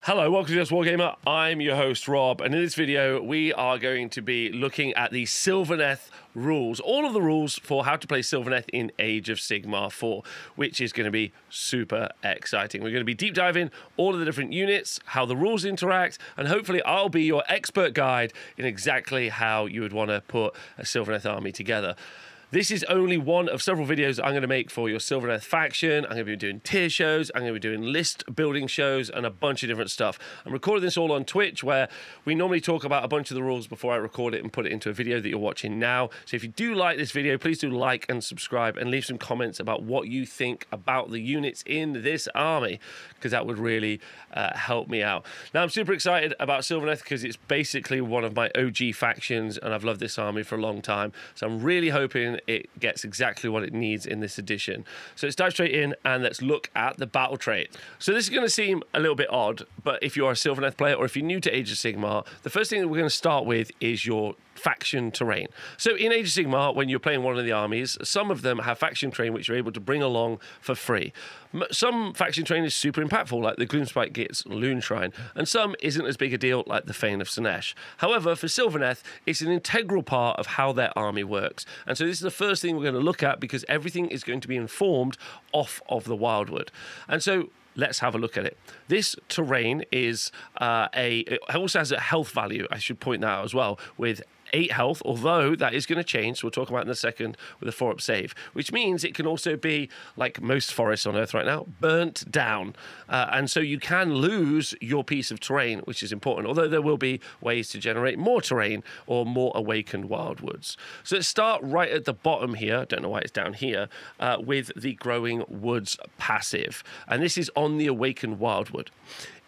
Hello, welcome to Wargamer. I'm your host, Rob, and in this video, we are going to be looking at the Sylvaneth rules, all of the rules for how to play Sylvaneth in Age of Sigmar 4, which is going to be super exciting. We're going to be deep diving all of the different units, how the rules interact, and hopefully I'll be your expert guide in exactly how you would want to put a Sylvaneth army together. This is only one of several videos I'm going to make for your Sylvaneth faction. I'm going to be doing tier shows, I'm going to be doing list building shows, and a bunch of different stuff. I'm recording this all on Twitch, where we normally talk about a bunch of the rules before I record it and put it into a video that you're watching now. So if you do like this video, please do like and subscribe and leave some comments about what you think about the units in this army, because that would really help me out. Now, I'm super excited about Sylvaneth because it's basically one of my OG factions, and I've loved this army for a long time. So I'm really hoping it gets exactly what it needs in this edition. So let's dive straight in and let's look at the battle trait. So this is going to seem a little bit odd, but if you are a Sylvaneth player or if you're new to Age of Sigmar, the first thing that we're going to start with is your faction terrain. So in Age of Sigmar, when you're playing one of the armies, some of them have faction terrain which you're able to bring along for free. Some faction terrain is super impactful, like the Gloomspite Gitz Loon Shrine, and some isn't as big a deal, like the Fane of Sinesh. However, for Sylvaneth, it's an integral part of how their army works. And so this is the first thing we're going to look at, because everything is going to be informed off of the Wildwood. And so let's have a look at it. This terrain is it also has a health value, I should point that out as well, with 8 health, although that is going to change, so we'll talk about it in a second, with a 4-up save, which means it can also be, like most forests on Earth right now, burnt down. And so you can lose your piece of terrain, which is important, although there will be ways to generate more terrain or more awakened wildwoods. So let's start right at the bottom here, don't know why it's down here, with the Growing Woods passive. And this is on the awakened wildwood.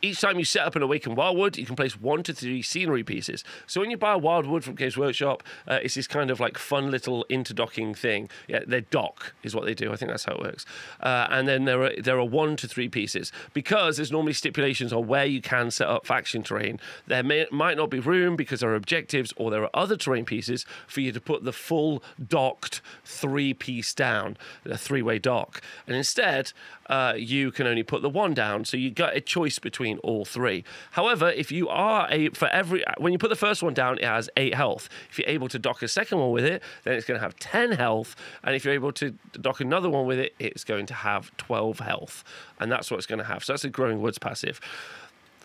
Each time you set up an Awakened Wildwood, you can place 1 to 3 scenery pieces. So when you buy a Wildwood from Games Workshop, it's this kind of like fun little interdocking thing. Yeah, they dock is what they do. I think that's how it works. And then there are 1 to 3 pieces. Because there's normally stipulations on where you can set up faction terrain, there might not be room because there are objectives or there are other terrain pieces for you to put the full docked 3-piece down, a 3-way dock. And instead, you can only put the 1 down, so you got a choice between all 3. However, if you are when you put the first one down, it has 8 health. If you're able to dock a second one with it, then it's going to have 10 health, and if you're able to dock another one with it, it's going to have 12 health, and that's what it's going to have. So that's a Growing Woods passive.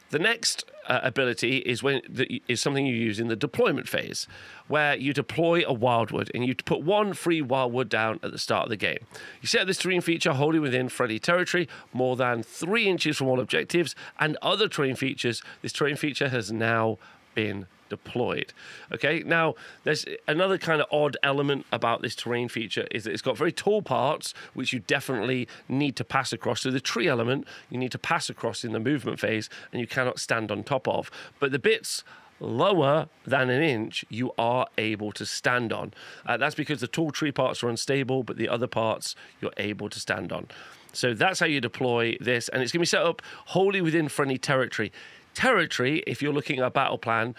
The next ability is something you use in the deployment phase, where you deploy a wildwood and you put 1 free wildwood down at the start of the game. You set this terrain feature wholly within friendly territory, more than 3 inches from all objectives, and other terrain features. This terrain feature has now been deployed. Okay, now there's another kind of odd element about this terrain feature, is that it's got very tall parts which you definitely need to pass across. So the tree element you need to pass across in the movement phase, and you cannot stand on top of. But the bits lower than 1 inch you are able to stand on. That's because the tall tree parts are unstable, but the other parts you're able to stand on. So that's how you deploy this, and it's going to be set up wholly within friendly territory. Territory, if you're looking at a battle plan,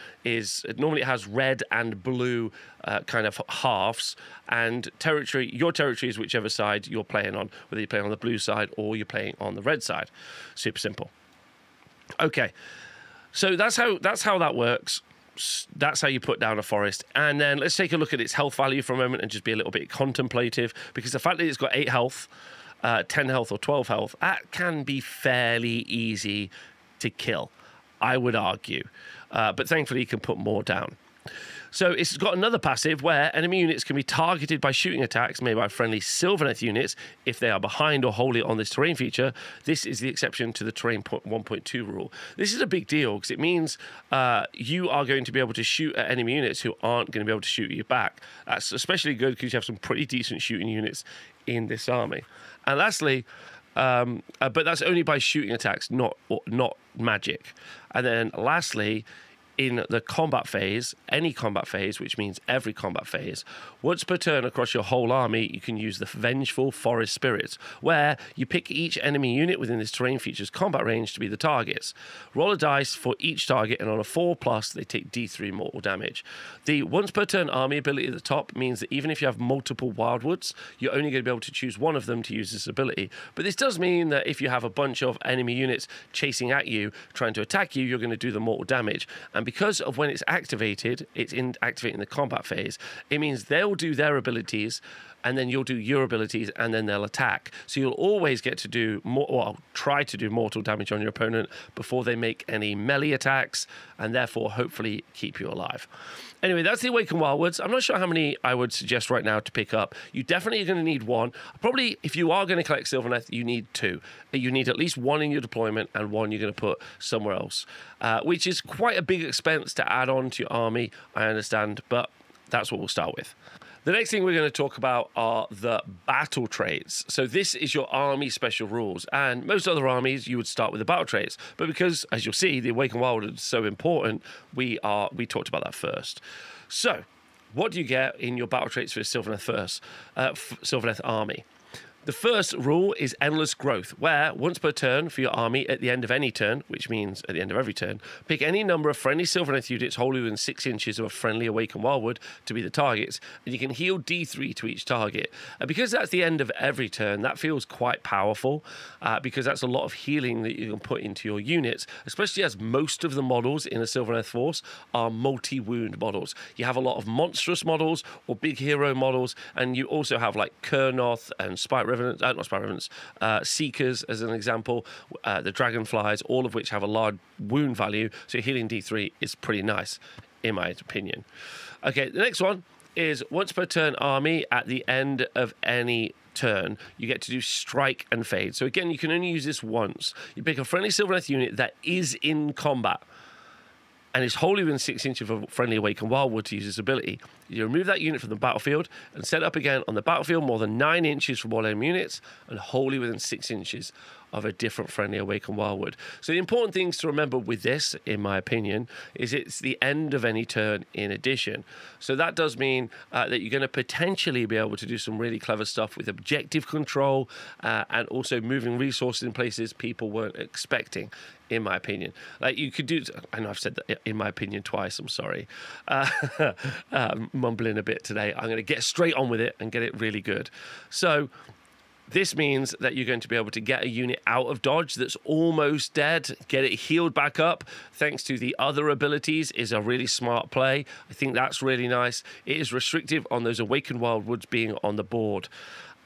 normally it has red and blue kind of halves, and your territory is whichever side you're playing on, whether you're playing on the blue side or you're playing on the red side. Super simple. Okay, so that's how that works. That's how you put down a forest. And then let's take a look at its health value for a moment and just be a little bit contemplative, because the fact that it's got 8 health, 10 health or 12 health, that can be fairly easy to kill, I would argue, but thankfully you can put more down. So it's got another passive where enemy units can be targeted by shooting attacks made by friendly Sylvaneth units if they are behind or wholly on this terrain feature. This is the exception to the terrain 1.2 rule. This is a big deal because it means you are going to be able to shoot at enemy units who aren't going to be able to shoot you back. That's especially good because you have some pretty decent shooting units in this army. And lastly, but that's only by shooting attacks, not magic. And then lastly, in the combat phase, any combat phase, which means every combat phase, once per turn across your whole army, you can use the Vengeful Forest Spirits, where you pick each enemy unit within this terrain feature's combat range to be the targets. Roll a dice for each target, and on a 4+, they take D3 mortal damage. The once per turn army ability at the top means that even if you have multiple wildwoods, you're only going to be able to choose one of them to use this ability. But this does mean that if you have a bunch of enemy units chasing at you, trying to attack you, you're going to do the mortal damage. And because of when it's activated, it's activating the combat phase, it means they'll do their abilities, and then you'll do your abilities, and then they'll attack. So you'll always get to do more, well, try to do mortal damage on your opponent before they make any melee attacks, and therefore hopefully keep you alive. Anyway, that's the Awakened Wildwoods. I'm not sure how many I would suggest right now to pick up. You definitely are going to need one. Probably, if you are going to collect Sylvaneth, you need two. You need at least one in your deployment and one you're going to put somewhere else, which is quite a big expense to add on to your army, I understand, but that's what we'll start with. The next thing we're going to talk about are the battle traits. So this is your army special rules, and most other armies you would start with the battle traits, but because, as you'll see, the Awakened Wild is so important, we talked about that first. So what do you get in your battle traits for Sylvaneth Sylvaneth army? The first rule is endless growth, where once per turn for your army at the end of any turn, which means at the end of every turn, pick any number of friendly Sylvaneth units wholly within 6 inches of a friendly Awakened Wildwood to be the targets, and you can heal D3 to each target. And because that's the end of every turn, that feels quite powerful, because that's a lot of healing that you can put into your units, especially as most of the models in a Sylvaneth force are multi-wound models. You have a lot of monstrous models or big hero models, and you also have like Kurnoth and Seekers as an example, the Dragonflies, all of which have a large wound value, so healing D3 is pretty nice, in my opinion. Okay, the next one is once per turn army at the end of any turn, you get to do strike and fade. So again, you can only use this once. You pick a friendly Sylvaneth unit that is in combat and is wholly within 6 inches of a friendly Awakened Wildwood to use this ability. You remove that unit from the battlefield and set it up again on the battlefield more than 9 inches from all enemy units and wholly within 6 inches of a different friendly Awakened Wildwood. So the important things to remember with this, in my opinion, is it's the end of any turn in addition. So that does mean that you're going to potentially be able to do some really clever stuff with objective control and also moving resources in places people weren't expecting, in my opinion. Like you could do, I know I've said that in my opinion twice, I'm sorry. Mumbling a bit today. I'm going to get straight on with it and get it really good. So this means that you're going to be able to get a unit out of dodge that's almost dead, get it healed back up, thanks to the other abilities, is a really smart play. I think that's really nice. It is restrictive on those Awakened Wildwoods being on the board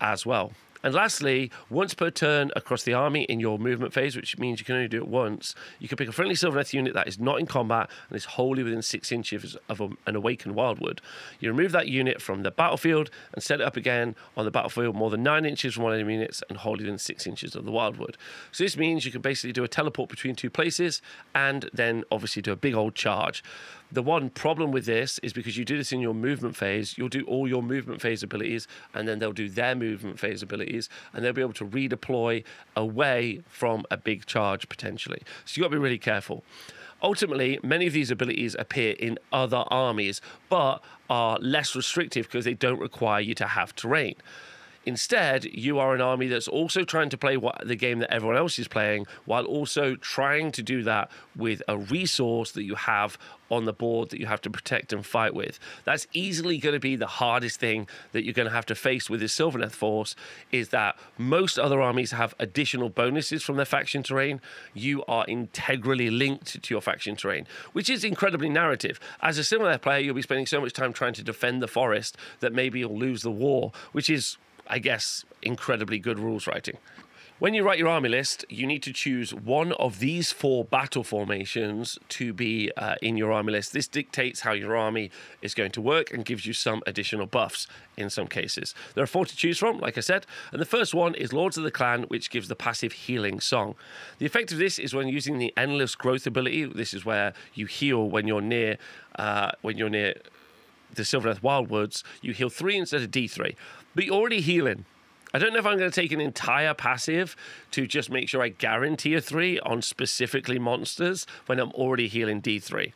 as well. And lastly, once per turn across the army in your movement phase, which means you can only do it once, you can pick a friendly Sylvaneth unit that is not in combat and is wholly within 6 inches of an Awakened Wildwood. You remove that unit from the battlefield and set it up again on the battlefield more than 9 inches from one enemy units and wholly within 6 inches of the Wildwood. So this means you can basically do a teleport between two places and then obviously do a big old charge. The one problem with this is because you do this in your movement phase, you'll do all your movement phase abilities, and then they'll do their movement phase abilities, and they'll be able to redeploy away from a big charge potentially. So you've got to be really careful. Ultimately, many of these abilities appear in other armies, but are less restrictive because they don't require you to have terrain. Instead, you are an army that's also trying to play the game that everyone else is playing, while also trying to do that with a resource that you have on the board that you have to protect and fight with. That's easily going to be the hardest thing that you're going to have to face with this Sylvaneth force, is that most other armies have additional bonuses from their faction terrain. You are integrally linked to your faction terrain, which is incredibly narrative. As a Sylvaneth player, you'll be spending so much time trying to defend the forest that maybe you'll lose the war, which is, I guess, incredibly good rules writing. When you write your army list, you need to choose one of these 4 battle formations to be in your army list. This dictates how your army is going to work and gives you some additional buffs in some cases. There are 4 to choose from, like I said, and the first one is Lords of the Clan, which gives the passive Healing Song. The effect of this is when using the Endless Growth ability. This is where you heal when you're near the Sylvaneth Wildwoods. You heal 3 instead of D3, but you're already healing. I don't know if I'm going to take an entire passive to just make sure I guarantee a 3 on specifically monsters when I'm already healing D3.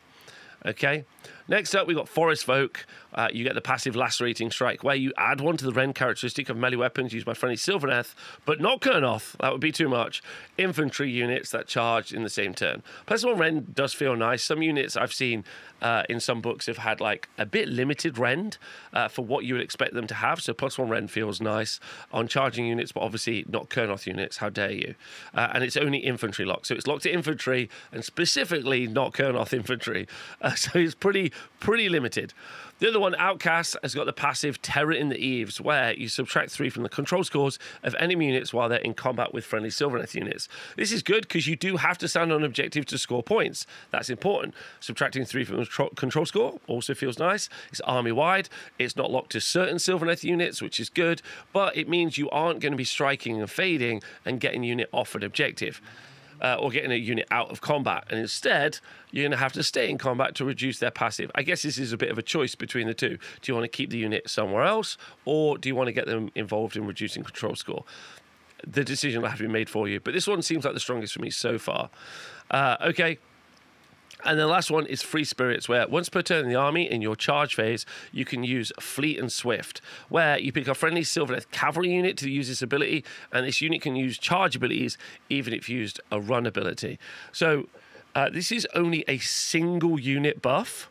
Okay. Next up, we've got Forest Folk. You get the passive Lacerating Strike, where you add one to the Rend characteristic of melee weapons used by friendly Sylvaneth, but not Kurnoth. That would be too much. Infantry units that charge in the same turn. +1 Rend does feel nice. Some units I've seen in some books have had like a bit limited Rend for what you would expect them to have. So +1 Rend feels nice on charging units, but obviously not Kurnoth units. How dare you? And it's only infantry locked. So it's locked to infantry and specifically not Kurnoth infantry. So it's pretty limited. The other one, Outcast, has got the passive Terror in the Eaves, where you subtract 3 from the control scores of enemy units while they're in combat with friendly Sylvaneth units. This is good because you do have to stand on objective to score points. That's important. Subtracting 3 from the control score also feels nice. It's army-wide. It's not locked to certain Sylvaneth units, which is good, but it means you aren't going to be striking and fading and getting unit off an objective. Or getting a unit out of combat. And instead, you're going to have to stay in combat to reduce their passive. I guess this is a bit of a choice between the two. Do you want to keep the unit somewhere else, or do you want to get them involved in reducing control score? The decision will have to be made for you. But this one seems like the strongest for me so far. Okay. And the last one is Free Spirits, where once per turn in the army, in your charge phase, you can use Fleet and Swift, where you pick a friendly Sylvaneth cavalry unit to use this ability, and this unit can use charge abilities even if used a run ability. So this is only a single unit buff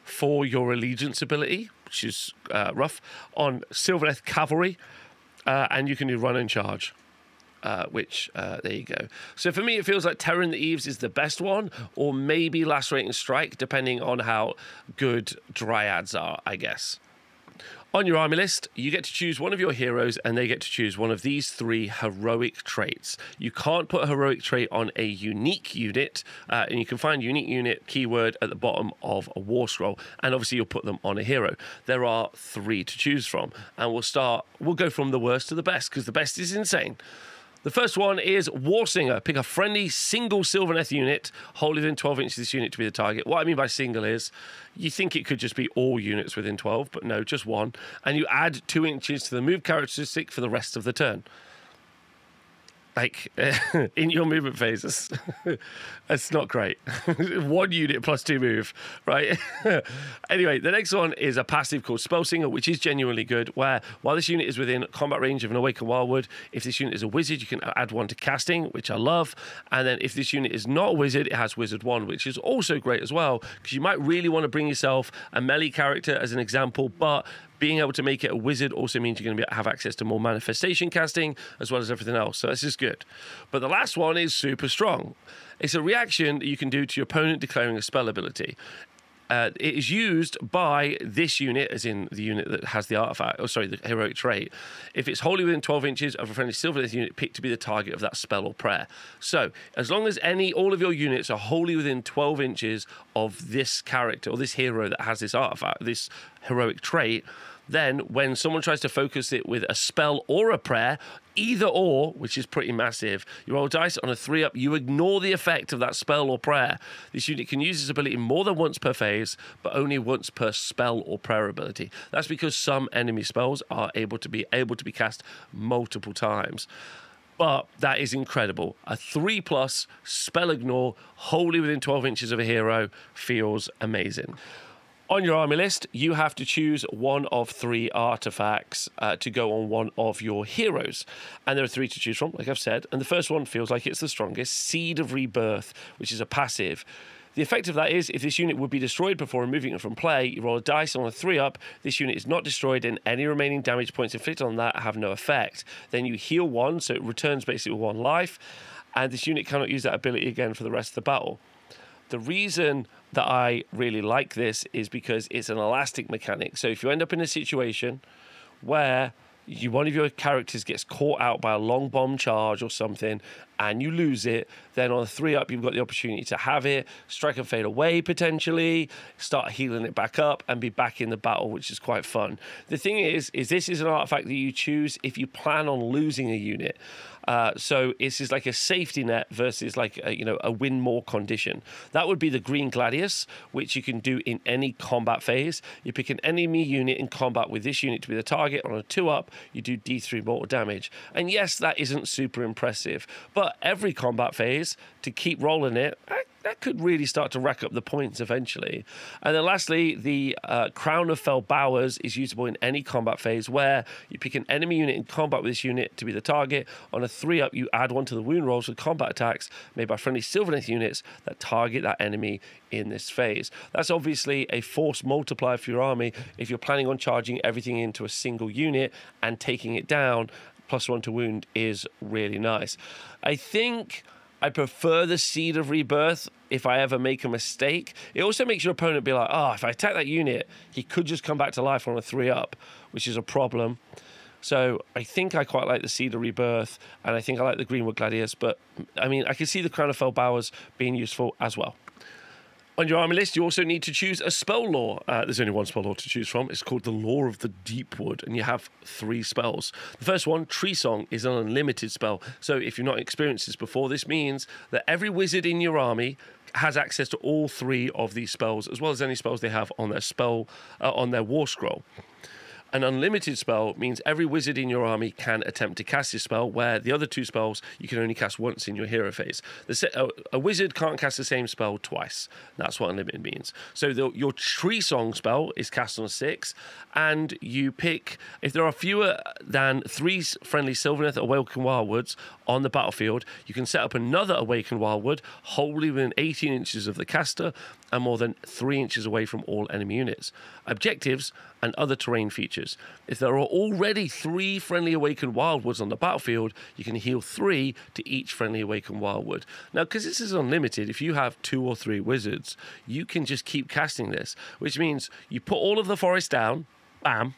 for your allegiance ability, which is rough, on Sylvaneth cavalry, and you can do run and charge. There you go. So for me, it feels like Terror in the Eaves is the best one, or maybe Lacerating Strike, depending on how good Dryads are, I guess. On your army list, you get to choose one of your heroes, and they get to choose one of these 3 heroic traits. You can't put a heroic trait on a unique unit, and you can find unique unit keyword at the bottom of a war scroll, and obviously you'll put them on a hero. There are 3 to choose from, and we'll go from the worst to the best, because the best is insane. The first one is Warsinger. Pick a friendly single Sylvaneth unit, hold within 12 inches of this unit to be the target. What I mean by single is, you think it could just be all units within 12, but no, just one. And you add 2 inches to the move characteristic for the rest of the turn. Like, in your movement phase, that's not great. 1 unit plus 2 move, right? Anyway, the next one is a passive called Spellsinger, which is genuinely good, where while this unit is within combat range of an Awakened Wildwood, if this unit is a wizard, you can add 1 to casting, which I love. And then if this unit is not a wizard, it has Wizard 1, which is also great as well, because you might really want to bring yourself a melee character as an example, but being able to make it a wizard also means you're going to have access to more manifestation casting as well as everything else. So this is good. But the last one is super strong. It's a reaction that you can do to your opponent declaring a spell ability. It is used by this unit, as in the unit that has the artifact, the heroic trait, if it's wholly within 12 inches of a friendly Sylvaneth unit picked to be the target of that spell or prayer. So, as long as all of your units are wholly within 12 inches of this character or this hero that has this artifact, this heroic trait, then when someone tries to focus it with a spell or a prayer, either or, which is pretty massive, you roll dice on a 3-up, you ignore the effect of that spell or prayer. This unit can use this ability more than once per phase, but only once per spell or prayer ability. That's because some enemy spells are able to be cast multiple times. But that is incredible. A 3+ spell ignore, wholly within 12 inches of a hero, feels amazing. On your army list, you have to choose one of 3 artifacts to go on one of your heroes. And there are 3 to choose from, like I've said. And the first one feels like it's the strongest, Seed of Rebirth, which is a passive. The effect of that is, if this unit would be destroyed before removing it from play, you roll a dice on a 3-up, this unit is not destroyed and any remaining damage points inflicted on that have no effect. Then you heal 1, so it returns basically 1 life, and this unit cannot use that ability again for the rest of the battle. The reason that I really like this is because it's an elastic mechanic. So if you end up in a situation where one of your characters gets caught out by a long bomb charge or something and you lose it, then on a 3-up you've got the opportunity to have it, strike and fade away potentially, start healing it back up and be back in the battle, which is quite fun. The thing is this is an artifact that you choose if you plan on losing a unit. So this is like a safety net versus like a win more condition. That would be the Green Gladius, which you can do in any combat phase. You pick an enemy unit in combat with this unit to be the target. On a 2-up, you do D3 mortal damage. And yes, that isn't super impressive, but every combat phase, to keep rolling it, that could really start to rack up the points eventually. And then lastly, the Crown of Fell Bowers is usable in any combat phase where you pick an enemy unit in combat with this unit to be the target. On a 3-up, you add one to the wound rolls with combat attacks made by friendly Sylvaneth units that target that enemy in this phase. That's obviously a force multiplier for your army if you're planning on charging everything into a single unit and taking it down. +1 to wound is really nice. I think I prefer the Seed of Rebirth if I ever make a mistake. It also makes your opponent be like, oh, if I attack that unit, he could just come back to life on a 3-up, which is a problem. So I think I quite like the Seed of Rebirth, and I think I like the Greenwood Gladius, but I mean, I can see the Crown of Fell Bowers being useful as well. On your army list, you also need to choose a spell lore. There's only one spell lore to choose from. It's called the Lore of the Deepwood, and you have 3 spells. The first one, Tree Song, is an unlimited spell. So if you've not experienced this before, this means that every wizard in your army has access to all 3 of these spells, as well as any spells they have on their on their war scroll. An unlimited spell means every wizard in your army can attempt to cast this spell, where the other 2 spells you can only cast once in your hero phase. A wizard can't cast the same spell twice. That's what unlimited means. So your Tree Song spell is cast on a 6, and you pick, if there are fewer than 3 friendly Sylvaneth Awakened Wildwoods on the battlefield, you can set up another Awakened Wildwood wholly within 18 inches of the caster and more than 3 inches away from all enemy units. Objectives and other terrain features. If there are already 3 friendly Awakened Wildwoods on the battlefield, you can heal 3 to each friendly Awakened Wildwood. Now, because this is unlimited, if you have 2 or 3 wizards, you can just keep casting this, which means you put all of the forest down, bam,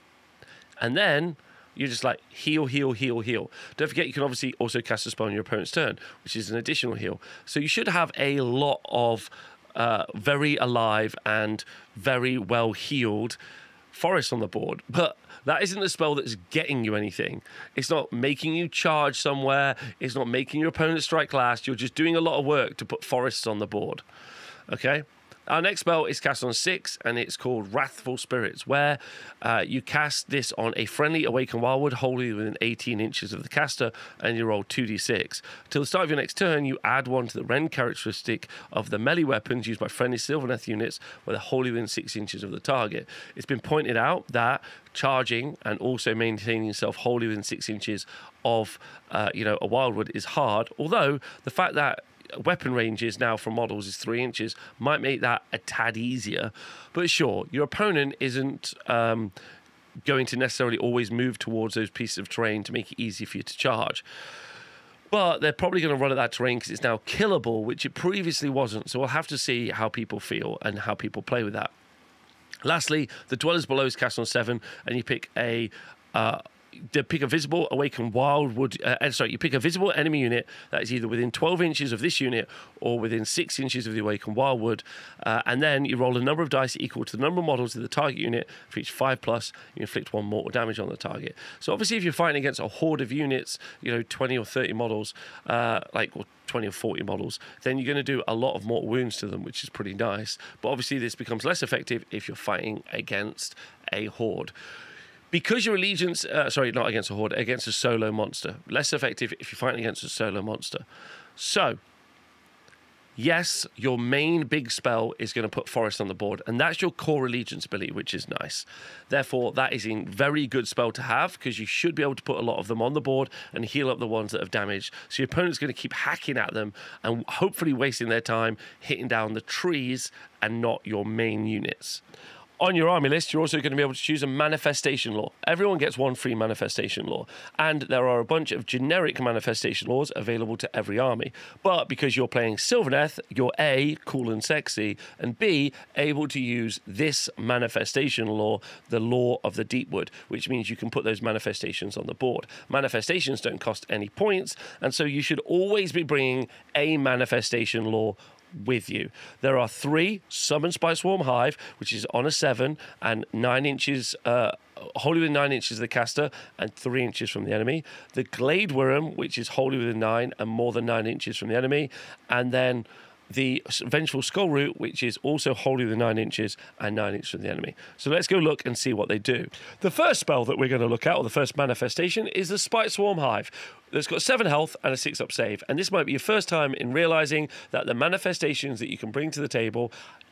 and then you're just like heal, heal, heal, heal. Don't forget, you can obviously also cast a spell on your opponent's turn, which is an additional heal. So you should have a lot of very alive and very well healed forest on the board, but that isn't the spell that's getting you anything. It's not making you charge somewhere. It's not making your opponent strike last. You're just doing a lot of work to put forests on the board. Okay? Our next spell is cast on 6, and it's called Wrathful Spirits, where you cast this on a friendly Awakened Wildwood wholly within 18 inches of the caster, and you roll 2d6. Till the start of your next turn, you add 1 to the rend characteristic of the melee weapons used by friendly Sylvaneth units, where they're wholly within 6 inches of the target. It's been pointed out that charging and also maintaining yourself wholly within 6 inches of a Wildwood is hard, although the fact that weapon ranges now for models is 3 inches might make that a tad easier. But sure, your opponent isn't going to necessarily always move towards those pieces of terrain to make it easy for you to charge. But they're probably going to run at that terrain because it's now killable, which it previously wasn't. So we'll have to see how people feel and how people play with that. Lastly, the Dwellers Below is cast on 7, and you pick a visible Awakened Wildwood. You pick a visible enemy unit that is either within 12 inches of this unit or within 6 inches of the Awakened Wildwood, and then you roll a number of dice equal to the number of models of the target unit. For each 5+, you inflict 1 mortal damage on the target. So obviously, if you're fighting against a horde of units, 20 or 30 models, or 20 or 40 models, then you're going to do a lot of mortal wounds to them, which is pretty nice. But obviously, this becomes less effective if you're fighting against a horde. Because your allegiance, not against a horde, against a solo monster. Less effective if you're fighting against a solo monster. So, yes, your main big spell is going to put forest on the board, and that's your core allegiance ability, which is nice. Therefore, that is a very good spell to have, because you should be able to put a lot of them on the board and heal up the ones that have damaged. So your opponent's going to keep hacking at them and hopefully wasting their time hitting down the trees and not your main units. On your army list, you're also going to be able to choose a manifestation lore. Everyone gets 1 free manifestation lore, and there are a bunch of generic manifestation laws available to every army. But because you're playing Sylvaneth, you're A, cool and sexy, and B, able to use this manifestation lore, the Lore of the Deepwood, which means you can put those manifestations on the board. Manifestations don't cost any points, and so you should always be bringing a manifestation lore with you. There are 3: Summon Spy Swarm Hive, which is on a 7 and 9 inches, wholly within 9 inches of the caster and 3 inches from the enemy. The Glade Worm, which is wholly within 9 and more than 9 inches from the enemy. And then the Vengeful Skull Root, which is also wholly within 9 inches and 9 inches from the enemy. So let's go look and see what they do. The first spell that we're going to look at, or the first manifestation, is the Spite Swarm Hive. That's got 7 health and a 6-up save. And this might be your first time in realizing that the manifestations that you can bring to the table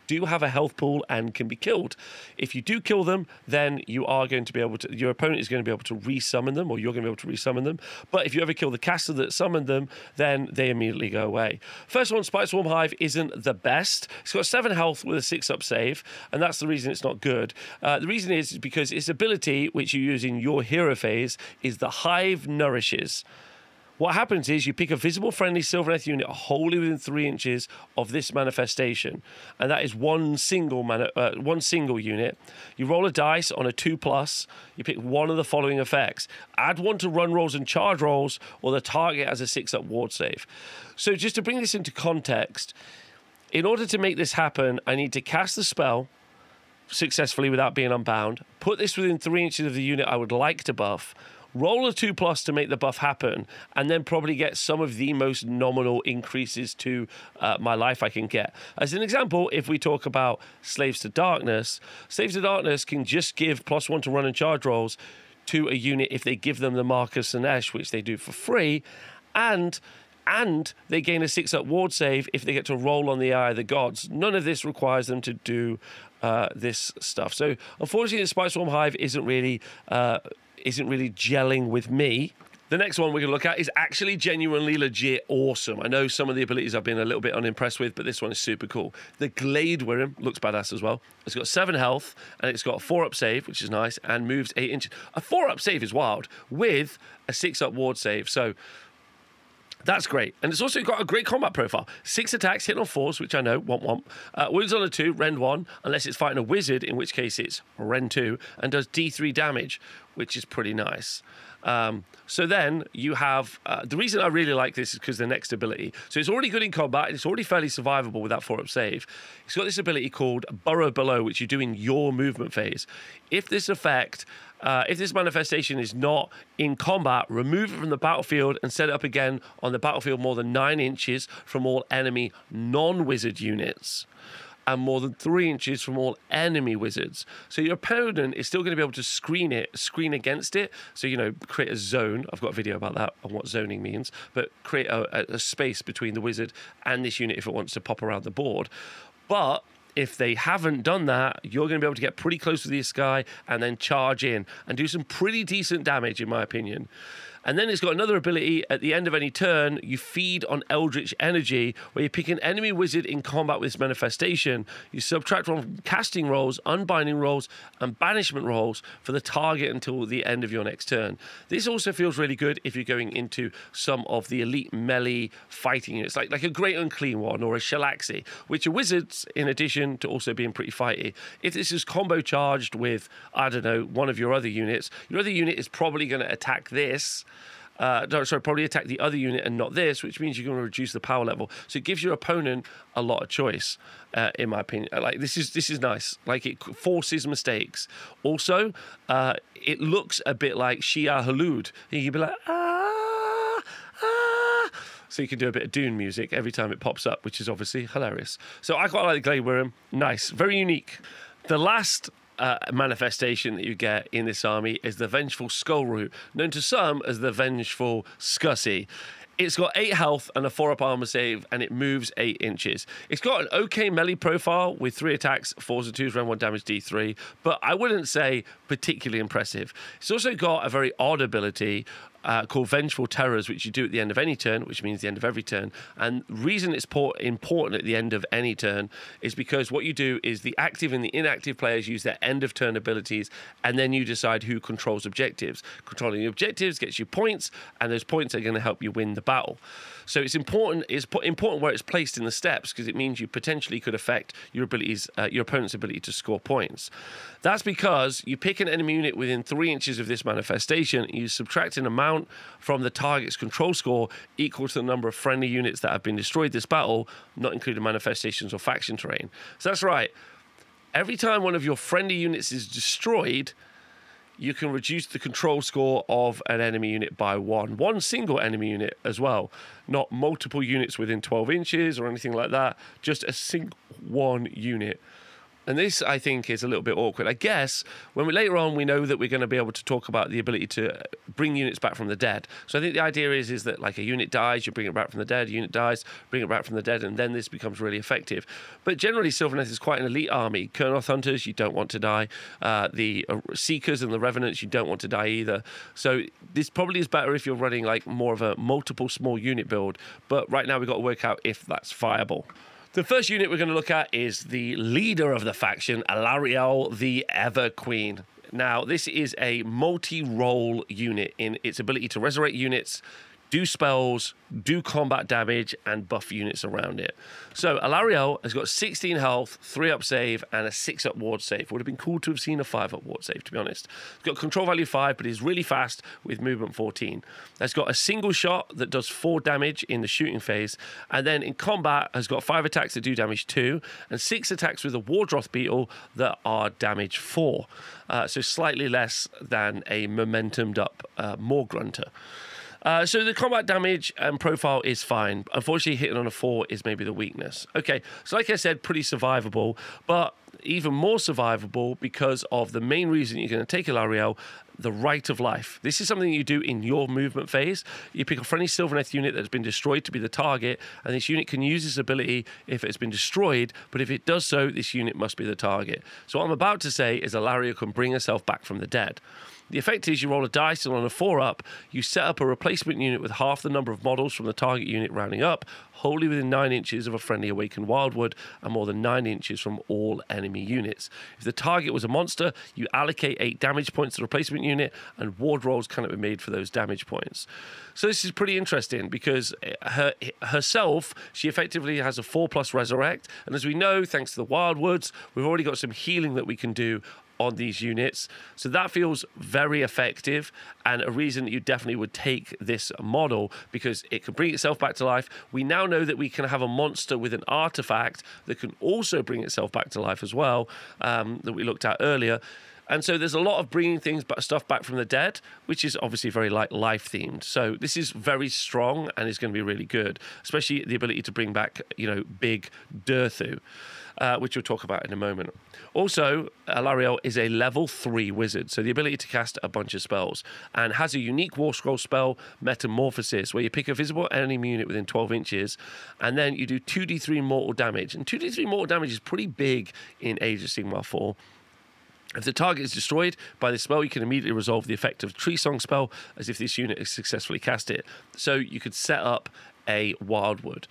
do have a health pool and can be killed. If you do kill them, then you are going to be able to, your opponent is going to be able to resummon them, or you're going to be able to resummon them. But if you ever kill the caster that summoned them, then they immediately go away. First one, Spite Swarm Hive, isn't the best. It's got 7 health with a 6-up save, and that's the reason it's not good. The reason is because its ability, which you use in your hero phase, is the Hive Nourishes. What happens is you pick a visible friendly Sylvaneth unit wholly within 3 inches of this manifestation, and that is one single unit. You roll a dice on a 2+. You pick one of the following effects: add 1 to run rolls and charge rolls, or the target has a 6-up ward save. So just to bring this into context, in order to make this happen, I need to cast the spell successfully without being unbound, put this within 3 inches of the unit I would like to buff, roll a 2+ to make the buff happen, and then probably get some of the most nominal increases to my life I can get. As an example, if we talk about Slaves to Darkness can just give +1 to run and charge rolls to a unit if they give them the Mark of Sinesh, which they do for free, and they gain a 6-up ward save if they get to roll on the Eye of the Gods. None of this requires them to do this stuff. So unfortunately, the Spite Swarm Hive isn't really gelling with me. The next one we're going to look at is actually genuinely legit awesome. I know some of the abilities I've been a little bit unimpressed with, but this one is super cool. The Glade Wyrm looks badass as well. It's got 7 health, and it's got a 4-up save, which is nice, and moves 8 inches. A 4-up save is wild, with a 6-up ward save. So that's great. And it's also got a great combat profile. 6 attacks, hit on 4s, which I know, womp. Wounds on a 2, rend 1, unless it's fighting a wizard, in which case it's rend 2, and does D3 damage, which is pretty nice. So then you have, the reason I really like this is because the next ability. So it's already good in combat, and it's already fairly survivable with that 4-up save. It's got this ability called Burrow Below, which you do in your movement phase. If this manifestation is not in combat, remove it from the battlefield and set it up again on the battlefield more than 9 inches from all enemy non-wizard units, and more than 3 inches from all enemy wizards. So your opponent is still going to be able to screen against it. So, create a zone. I've got a video about that, on what zoning means, but create a space between the wizard and this unit if it wants to pop around the board. But if they haven't done that, you're going to be able to get pretty close to this guy and then charge in and do some pretty decent damage, in my opinion. And then it's got another ability. At the end of any turn, you feed on Eldritch Energy, where you pick an enemy wizard in combat with this manifestation. You subtract from casting rolls, unbinding rolls, and banishment rolls for the target until the end of your next turn. This also feels really good if you're going into some of the elite melee fighting units, like a Great Unclean One or a Shalaxi, which are wizards in addition to also being pretty fighty. If this is combo charged with, I don't know, one of your other units, your other unit is probably going to attack this. Probably attack the other unit and not this, which means you're going to reduce the power level. So it gives your opponent a lot of choice, in my opinion. This is nice. It forces mistakes. Also, it looks a bit like Shia Halud. You'd be like, So you can do a bit of Dune music every time it pops up, which is obviously hilarious. So I quite like the Glade Wyrm. Nice, very unique. The last manifestation that you get in this army is the Vengeful Skull Root, known to some as the Vengeful Scuzzy. It's got 8 health and a 4-up armor save, and it moves 8 inches. It's got an okay melee profile with 3 attacks, 4s and 2s, round 1 damage, D3, but I wouldn't say particularly impressive. It's also got a very odd ability called Vengeful Terrors, which you do at the end of any turn, which means the end of every turn. And the reason it's important at the end of any turn is because what you do is the active and the inactive players use their end of turn abilities, and then you decide who controls objectives. Controlling the objectives gets you points, and those points are going to help you win the battle. So it's important. It's important where it's placed in the steps, because it means you potentially could affect your opponent's ability to score points. That's because you pick an enemy unit within 3 inches of this manifestation, and you subtract an amount from the target's control score equal to the number of friendly units that have been destroyed this battle, not including manifestations or faction terrain. So that's right. Every time one of your friendly units is destroyed, you can reduce the control score of an enemy unit by one single enemy unit as well, not multiple units within 12 inches or anything like that, just a single one unit. And this, I think, is a little bit awkward. I guess when later on we know that we're going to be able to talk about the ability to bring units back from the dead. So I think the idea is that like a unit dies, you bring it back from the dead, a unit dies, bring it back from the dead, and then this becomes really effective. But generally, Sylvaneth is quite an elite army. Kurnoth Hunters, you don't want to die. The Seekers and the Revenants, you don't want to die either. So this probably is better if you're running like more of a multiple small unit build. But right now we've got to work out if that's viable. The first unit we're going to look at is the leader of the faction, Alarielle the Ever Queen. Now, this is a multi-role unit in its ability to resurrect units, do spells, do combat damage, and buff units around it. So Alarielle has got 16 health, 3-up save, and a 6-up ward save. Would have been cool to have seen a 5-up ward save, to be honest. It's got control value 5, but is really fast with movement 14. It's got a single shot that does 4 damage in the shooting phase, and then in combat has got 5 attacks that do damage 2, and 6 attacks with a Wardroth Beetle that are damage 4. So slightly less than a momentumed up Morg Grunter. So the combat damage and profile is fine. Unfortunately, hitting on a 4 is maybe the weakness. Okay, so like I said, pretty survivable, but even more survivable because of the main reason you're going to take Alarielle, the Rite of Life. This is something you do in your movement phase. You pick a friendly Sylvaneth unit that's been destroyed to be the target, and this unit can use this ability if it's been destroyed, but if it does so, this unit must be the target. So what I'm about to say is Alarielle can bring herself back from the dead. The effect is you roll a dice, and on a 4-up, you set up a replacement unit with half the number of models from the target unit rounding up, wholly within 9 inches of a friendly Awakened Wildwood, and more than 9 inches from all enemy units. If the target was a monster, you allocate 8 damage points to the replacement unit, and ward rolls cannot be made for those damage points. So this is pretty interesting because herself, she effectively has a 4+ resurrect, and as we know, thanks to the Wildwoods, we've already got some healing that we can do on these units. So that feels very effective and a reason that you definitely would take this model because it can bring itself back to life. We now know that we can have a monster with an artifact that can also bring itself back to life as well, that we looked at earlier. And so there's a lot of bringing stuff back from the dead, which is obviously very like life themed. So this is very strong and is going to be really good, especially the ability to bring back, big Durthu, which we'll talk about in a moment. Also, Alarielle is a level 3 wizard, so the ability to cast a bunch of spells, and has a unique War Scroll spell, Metamorphosis, where you pick a visible enemy unit within 12 inches, and then you do 2d3 mortal damage. And 2d3 mortal damage is pretty big in Age of Sigmar 4. If the target is destroyed by this spell, you can immediately resolve the effect of Tree Song spell as if this unit has successfully cast it. So you could set up a Wildwood.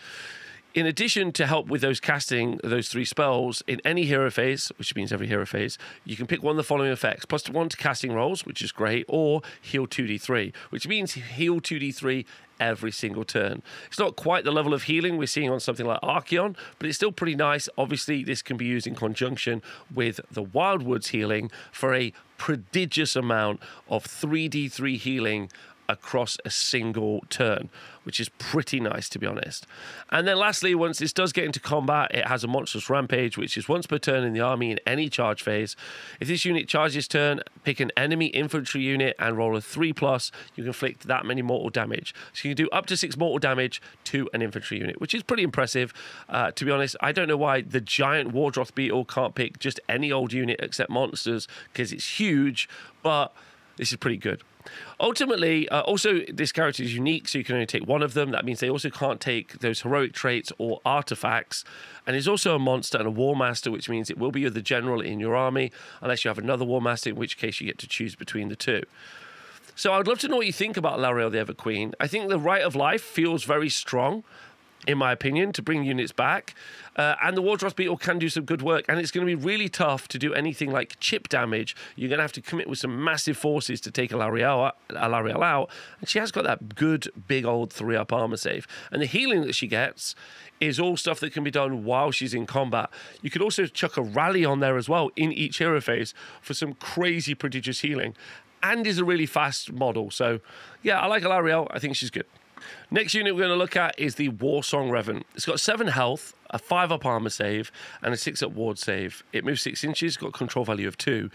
In addition to help with casting those 3 spells, in any hero phase, which means every hero phase, you can pick one of the following effects. +1 to casting rolls, which is great, or heal 2d3, which means heal 2d3 every single turn. It's not quite the level of healing we're seeing on something like Archeon, but it's still pretty nice. Obviously, this can be used in conjunction with the Wildwoods healing for a prodigious amount of 3d3 healing across a single turn, which is pretty nice, to be honest. And then lastly, once this does get into combat, it has a monstrous rampage, which is once per turn in the army in any charge phase. If this unit charges turn, pick an enemy infantry unit and roll a 3+, you can inflict that many mortal damage. So you can do up to 6 mortal damage to an infantry unit, which is pretty impressive. To be honest, I don't know why the giant Wardroth Beetle can't pick just any old unit except monsters, because it's huge, but this is pretty good. Ultimately, also, this character is unique, so you can only take one of them. That means they also can't take those heroic traits or artifacts. And he's also a monster and a War Master, which means it will be the general in your army, unless you have another War Master, in which case you get to choose between the two. So I'd love to know what you think about Alarielle the Ever Queen. I think the Rite of Life feels very strong, in my opinion, to bring units back. And the Wardroth Beetle can do some good work, and it's going to be really tough to do anything like chip damage. You're going to have to commit with some massive forces to take Alarielle out, and she has got that good, big old 3-up armor save. And the healing that she gets is all stuff that can be done while she's in combat. You could also chuck a rally on there as well in each hero phase for some crazy, prodigious healing, and is a really fast model. So, yeah, I like Alarielle. I think she's good. Next unit we're going to look at is the Warsong Revenant. It's got 7 health, a 5 up armor save, and a 6 up ward save. It moves 6 inches, got a control value of 2,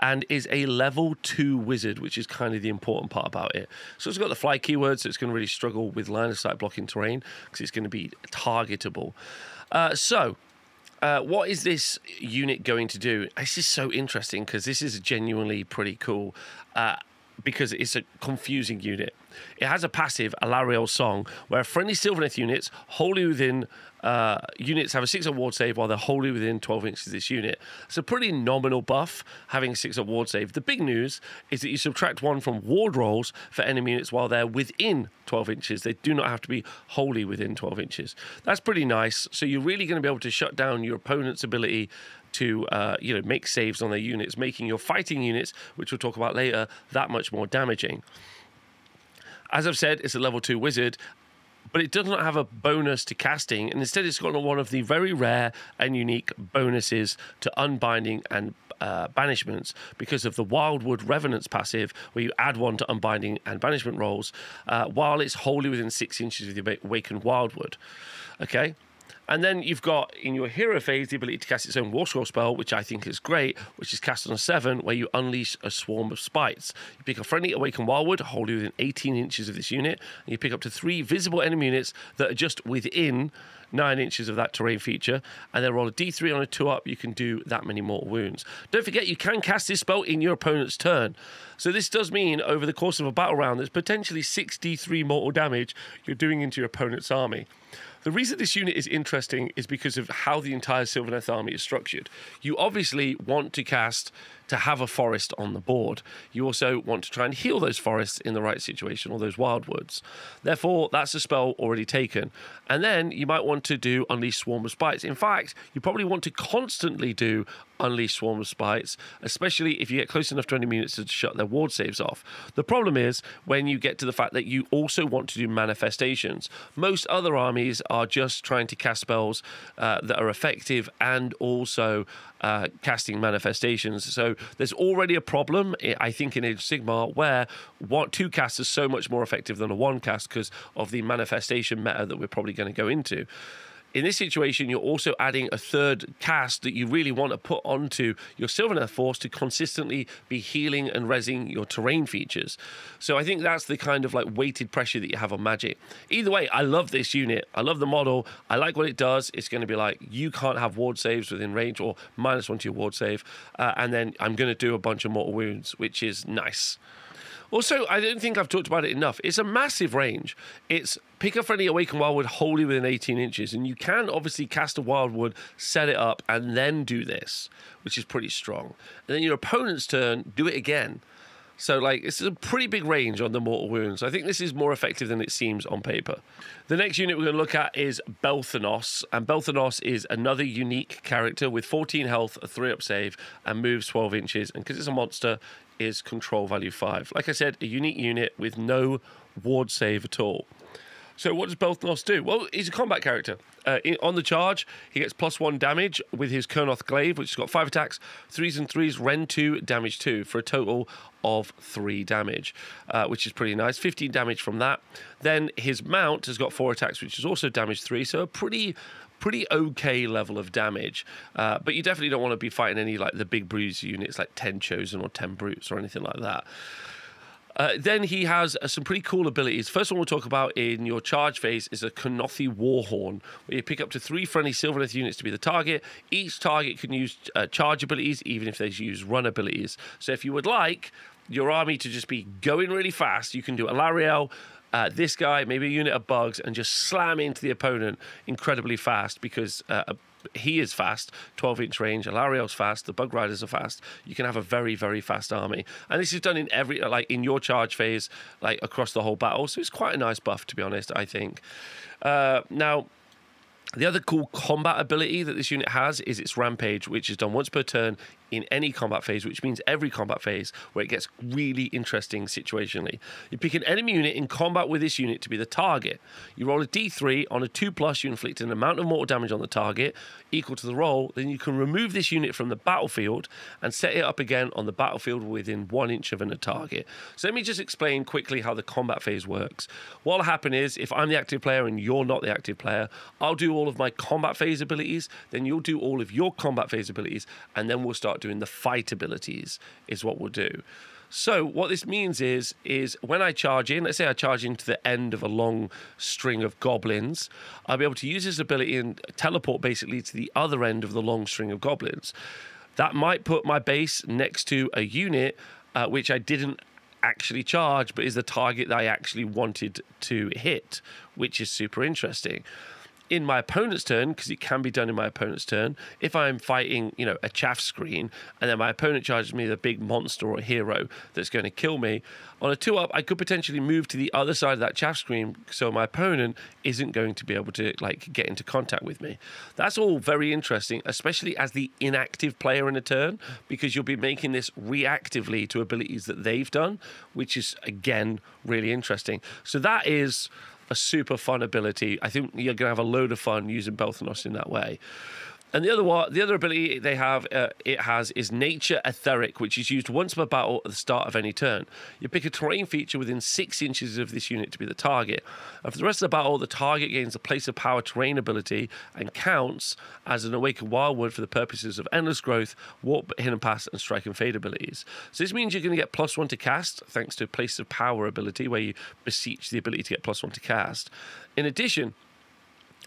and is a level 2 wizard, which is kind of the important part about it. So it's got the fly keyword, so it's going to really struggle with line of sight blocking terrain because it's going to be targetable. What is this unit going to do? This is so interesting because this is genuinely pretty cool because it's a confusing unit. It has a passive, Alariel's Song, where friendly Sylvaneth units wholly within units have a 6 up ward save while they're wholly within 12 inches of this unit. It's a pretty nominal buff, having a 6 up ward save. The big news is that you subtract 1 from ward rolls for enemy units while they're within 12 inches. They do not have to be wholly within 12 inches. That's pretty nice. So you're really going to be able to shut down your opponent's ability to make saves on their units, making your fighting units, which we'll talk about later, that much more damaging. As I've said, it's a level 2 wizard, but it does not have a bonus to casting, and instead it's got one of the very rare and unique bonuses to unbinding and banishments because of the Wildwood Revenant's passive, where you add 1 to unbinding and banishment rolls while it's wholly within 6 inches of the Awakened Wildwood. Okay? And then you've got, in your hero phase, the ability to cast its own War Scroll spell, which I think is great, which is cast on a 7, where you unleash a swarm of spites. You pick a friendly Awakened Wildwood, wholly within 18 inches of this unit, and you pick up to 3 visible enemy units that are just within 9 inches of that terrain feature, and then roll a d3 on a 2-up. You can do that many mortal wounds. Don't forget, you can cast this spell in your opponent's turn. So this does mean, over the course of a battle round, there's potentially 63 mortal damage you're doing into your opponent's army. The reason this unit is interesting is because of how the entire Sylvaneth army is structured. You obviously want to have a forest on the board. You also want to try and heal those forests in the right situation, or those wildwoods. Therefore, that's a spell already taken. And then you might want to do Unleash Swarm of Spites. In fact, you probably want to constantly do Unleash Swarm of Spites, especially if you get close enough to enemy units to shut their ward saves off. The problem is when you get to the fact that you also want to do manifestations. Most other armies are just trying to cast spells that are effective and also casting manifestations. So there's already a problem, I think, in Age of Sigmar, where 2 casts are so much more effective than a 1 cast because of the manifestation meta that we're probably going to go into. In this situation, you're also adding a 3rd cast that you really want to put onto your Sylvaneth force to consistently be healing and rezzing your terrain features. So I think that's the kind of weighted pressure that you have on Magic. Either way, I love this unit. I love the model. I like what it does. It's going to be you can't have ward saves within range, or -1 to your ward save. And then I'm going to do a bunch of mortal wounds, which is nice. Also, I don't think I've talked about it enough. It's a massive range. It's pick a friendly Awakened Wildwood wholly within 18 inches, and you can obviously cast a Wildwood, set it up, and then do this, which is pretty strong. And then your opponent's turn, do it again. So, it's a pretty big range on the mortal wounds. I think this is more effective than it seems on paper. The next unit we're going to look at is Belthanos, and Belthanos is another unique character with 14 health, a 3-up save, and moves 12 inches. And because it's a monster, is control value 5. Like I said, a unique unit with no ward save at all. So what does Belthanos do? Well, he's a combat character. On the charge, he gets +1 damage with his Kurnoth Glaive, which has got 5 attacks, 3s and 3s, Rend 2, damage 2, for a total of 3 damage, which is pretty nice. 15 damage from that. Then his mount has got 4 attacks, which is also damage 3, so a pretty okay level of damage, but you definitely don't want to be fighting any the big bruise units like 10 Chosen or 10 Brutes or anything like that. Then he has some pretty cool abilities. First one we'll talk about in your charge phase is a Kurnothi Warhorn, where you pick up to 3 friendly Sylvaneth units to be the target. Each target can use charge abilities, even if they use run abilities. So if you would like your army to just be going really fast, you can do Alariel, this guy, maybe a unit of bugs, and just slam into the opponent incredibly fast because he is fast, 12-inch range. Alariel's fast. The Bug Riders are fast. You can have a very, very fast army. And this is done in every, in your charge phase, across the whole battle. So it's quite a nice buff, to be honest, I think. Now, the other cool combat ability that this unit has is its Rampage, which is done once per turn in any combat phase, which means every combat phase where it gets really interesting situationally. You pick an enemy unit in combat with this unit to be the target. You roll a d3. On a 2+, you inflict an amount of mortal damage on the target equal to the roll. Then you can remove this unit from the battlefield and set it up again on the battlefield within 1 inch of a target. So let me just explain quickly how the combat phase works. What'll happen is, if I'm the active player and you're not the active player, I'll do all of my combat phase abilities, then you'll do all of your combat phase abilities, and then we'll start doing the fight abilities, is what we'll do. So what this means is when I charge in, let's say I charge into the end of a long string of goblins, I'll be able to use this ability and teleport basically to the other end of the long string of goblins. That might put my base next to a unit which I didn't actually charge, but is the target that I actually wanted to hit, which is super interesting. In my opponent's turn, because it can be done in my opponent's turn, if I'm fighting, a chaff screen, and then my opponent charges me with a big monster or a hero that's going to kill me, on a 2-up, I could potentially move to the other side of that chaff screen, so my opponent isn't going to be able to get into contact with me. That's all very interesting, especially as the inactive player in a turn, because you'll be making this reactively to abilities that they've done, which is, again, really interesting. So that is a super fun ability. I think you're going to have a load of fun using Belthanos in that way. And the other ability they have, is Nature Etheric, which is used once per battle at the start of any turn. You pick a terrain feature within 6 inches of this unit to be the target. And for the rest of the battle, the target gains a Place of Power terrain ability and counts as an Awakened Wildwood for the purposes of Endless Growth, Warp, Hidden Pass, and Strike and Fade abilities. So this means you're going to get +1 to cast, thanks to Place of Power ability, where you beseech the ability to get +1 to cast. In addition,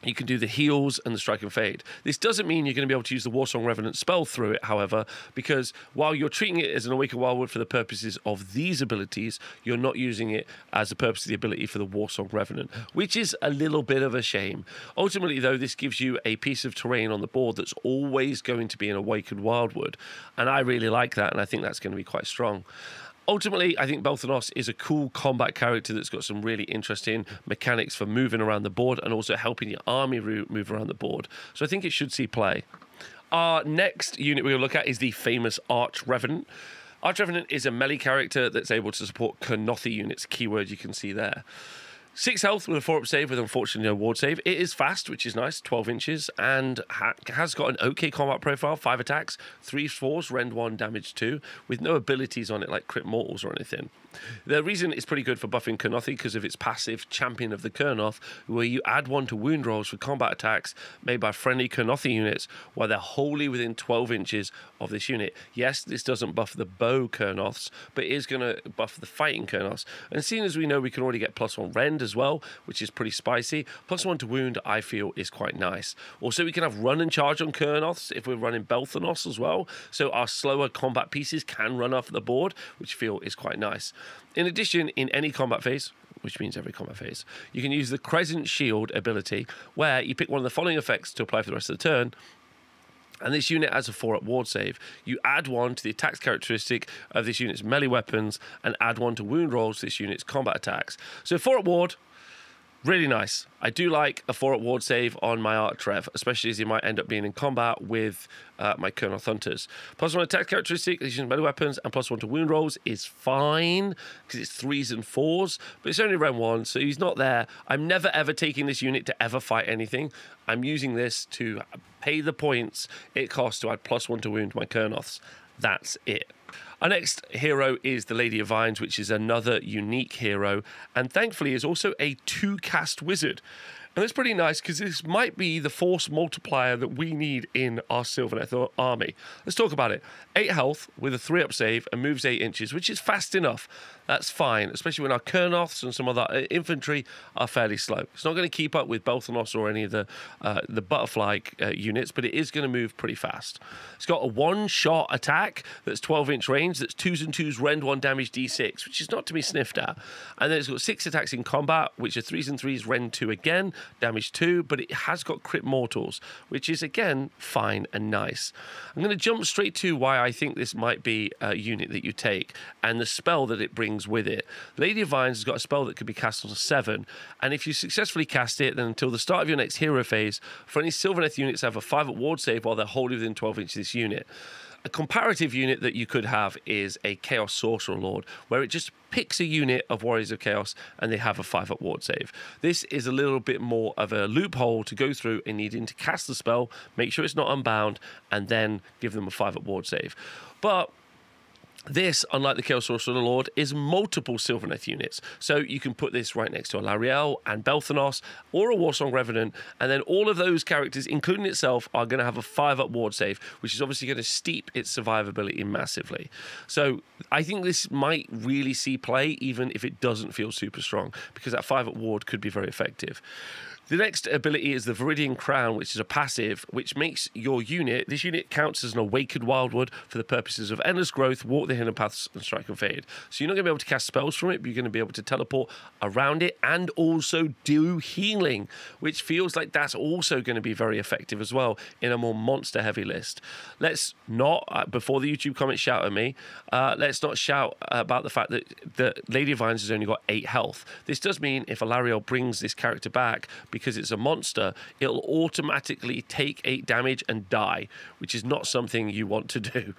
you can do the heals and the strike and fade. This doesn't mean you're going to be able to use the Warsong Revenant spell through it, however, because while you're treating it as an Awakened Wildwood for the purposes of these abilities, you're not using it as the purpose of the ability for the Warsong Revenant, which is a little bit of a shame. Ultimately, though, this gives you a piece of terrain on the board that's always going to be an Awakened Wildwood, and I really like that, and I think that's going to be quite strong. Ultimately, I think Belthanos is a cool combat character that's got some really interesting mechanics for moving around the board and also helping your army move around the board. So I think it should see play. Our next unit we're going to look at is the famous Arch Revenant. Arch Revenant is a melee character that's able to support Kurnothi units, keyword you can see there. 6 health with a 4-up save with unfortunately no ward save. It is fast, which is nice, 12 inches, and has got an okay combat profile, 5 attacks, 3 force, rend 1, damage 2, with no abilities on it like crit mortals or anything. The reason it's pretty good for buffing Kurnothi because of its passive Champion of the Kurnoth, where you add 1 to wound rolls for combat attacks made by friendly Kurnothi units while they're wholly within 12 inches of this unit. Yes, this doesn't buff the bow Kurnoths, but it is going to buff the fighting Kurnoths. And seeing as we know we can already get +1 rend as well, which is pretty spicy, +1 to wound I feel is quite nice. Also, we can have run and charge on Kurnoths if we're running Belthanos as well, so our slower combat pieces can run off the board, which I feel is quite nice. In addition, in any combat phase, which means every combat phase, you can use the Crescent Shield ability, where you pick one of the following effects to apply for the rest of the turn, and this unit has a 4-up ward save. You add 1 to the attacks characteristic of this unit's melee weapons and add 1 to wound rolls to this unit's combat attacks. So 4-up ward, really nice. I do like a 4-up ward save on my Arch Rev, especially as he might end up being in combat with my Kurnoth Hunters. +1 attack characteristic, using melee weapons, and +1 to wound rolls is fine, because it's 3s and 4s, but it's only round 1, so he's not there. I'm never ever taking this unit to ever fight anything. I'm using this to pay the points it costs to add +1 to wound my Kurnoths. That's it. Our next hero is the Lady of Vines, which is another unique hero, and thankfully is also a 2-cast wizard. And that's pretty nice because this might be the force multiplier that we need in our Sylvaneth army. Let's talk about it. 8 health with a 3-up save and moves 8 inches, which is fast enough. That's fine, especially when our Kurnoths and some other infantry are fairly slow. It's not going to keep up with Belthanos or any of the butterfly units, but it is going to move pretty fast. It's got a 1-shot attack that's 12-inch range, that's 2s and 2s, rend 1, damage d6, which is not to be sniffed at. And then it's got 6 attacks in combat, which are 3s and 3s, rend 2 again, damage 2, but it has got crit mortals, which is, again, fine and nice. I'm going to jump straight to why I think this might be a unit that you take and the spell that it brings with it. Lady of Vines has got a spell that could be cast on a 7, and if you successfully cast it, then until the start of your next hero phase, for any Sylvaneth units have a 5 at ward save while they're wholly within 12 inches of this unit. A comparative unit that you could have is a Chaos Sorcerer Lord, where it just picks a unit of Warriors of Chaos and they have a 5 at ward save. This is a little bit more of a loophole to go through in needing to cast the spell, make sure it's not unbound, and then give them a 5 at ward save. But this, unlike the Chaos Sorcerer Lord, is multiple Sylvaneth units. So you can put this right next to a Lariel and Belthanos or a Warsong Revenant, and then all of those characters, including itself, are going to have a 5 up ward save, which is obviously going to steep its survivability massively. So I think this might really see play, even if it doesn't feel super strong, because that 5 up ward could be very effective. The next ability is the Viridian Crown, which is a passive, which makes your unit, this unit counts as an Awakened Wildwood for the purposes of Endless Growth, Walk the Hidden Paths, and Strike and Fade. So you're not going to be able to cast spells from it, but you're going to be able to teleport around it and also do healing, which feels like that's also going to be very effective as well in a more monster-heavy list. Let's not, before the YouTube comments shout at me, let's not shout about the fact that the Lady of Vines has only got 8 health. This does mean if Alariel brings this character back, because it's a monster, it'll automatically take 8 damage and die, which is not something you want to do.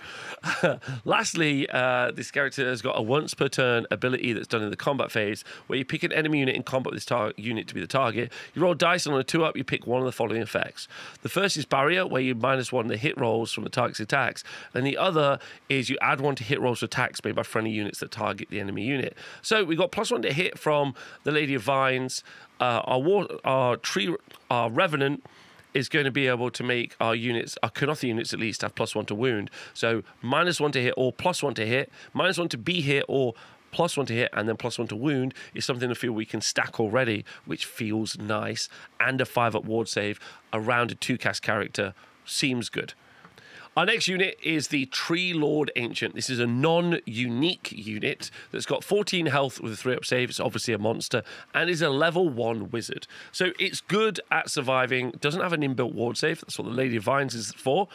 Lastly, this character has got a once per turn ability that's done in the combat phase, where you pick an enemy unit in combat with this unit to be the target. You roll dice, and on a 2-up, you pick one of the following effects. The first is Barrier, where you -1 the hit rolls from the target's attacks, and the other is you add 1 to hit rolls for attacks made by friendly units that target the enemy unit. So we got +1 to hit from the Lady of Vines. Our Revenant is going to be able to make our units, our Kanotha units at least, have +1 to wound. So -1 to hit or +1 to hit, -1 to be hit or +1 to hit, and then +1 to wound is something I feel we can stack already, which feels nice. And a 5 up ward save around a 2-cast character seems good. Our next unit is the Tree Lord Ancient. This is a non-unique unit that's got 14 health with a 3-up save. It's obviously a monster and is a level 1 wizard. So it's good at surviving. Doesn't have an inbuilt ward save. That's what the Lady of Vines is for.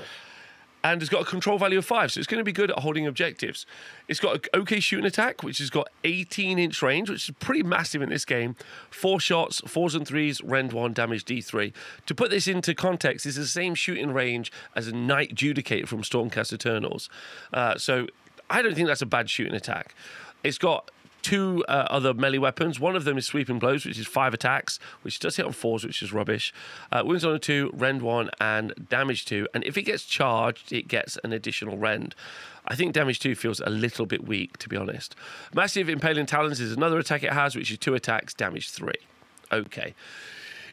And it's got a control value of 5, so it's going to be good at holding objectives. It's got an okay shooting attack, which has got 18-inch range, which is pretty massive in this game. 4 shots, 4s and 3s, rend 1, damage D3. To put this into context, this is the same shooting range as a Knight Judicator from Stormcast Eternals. So I don't think that's a bad shooting attack. It's got 2 other melee weapons. One of them is Sweeping Blows, which is 5 attacks, which does hit on 4s, which is rubbish. Wounds on a 2, rend 1, and damage 2. And if it gets charged, it gets an additional rend. I think damage 2 feels a little bit weak, to be honest. Massive Impaling Talons is another attack it has, which is 2 attacks, damage 3. Okay.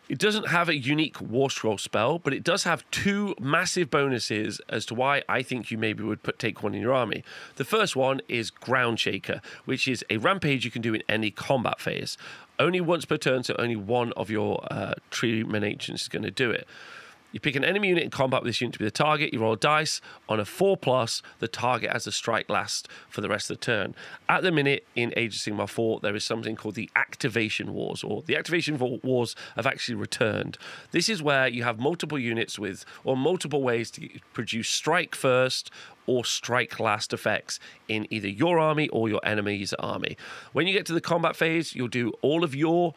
It doesn't have a unique War Scroll spell, but it does have 2 massive bonuses as to why I think you maybe would take one in your army. The first one is Ground Shaker, which is a rampage you can do in any combat phase. Only once per turn, so only one of your Tree Men Ancients is going to do it. You pick an enemy unit in combat with this unit to be the target. You roll a dice. On a 4+, the target has a strike last for the rest of the turn. At the minute, in Age of Sigmar 4, there is something called the Activation Wars, or the Activation Wars have actually returned. This is where you have multiple units with, or multiple ways to produce strike first or strike last effects in either your army or your enemy's army. When you get to the combat phase, you'll do all of your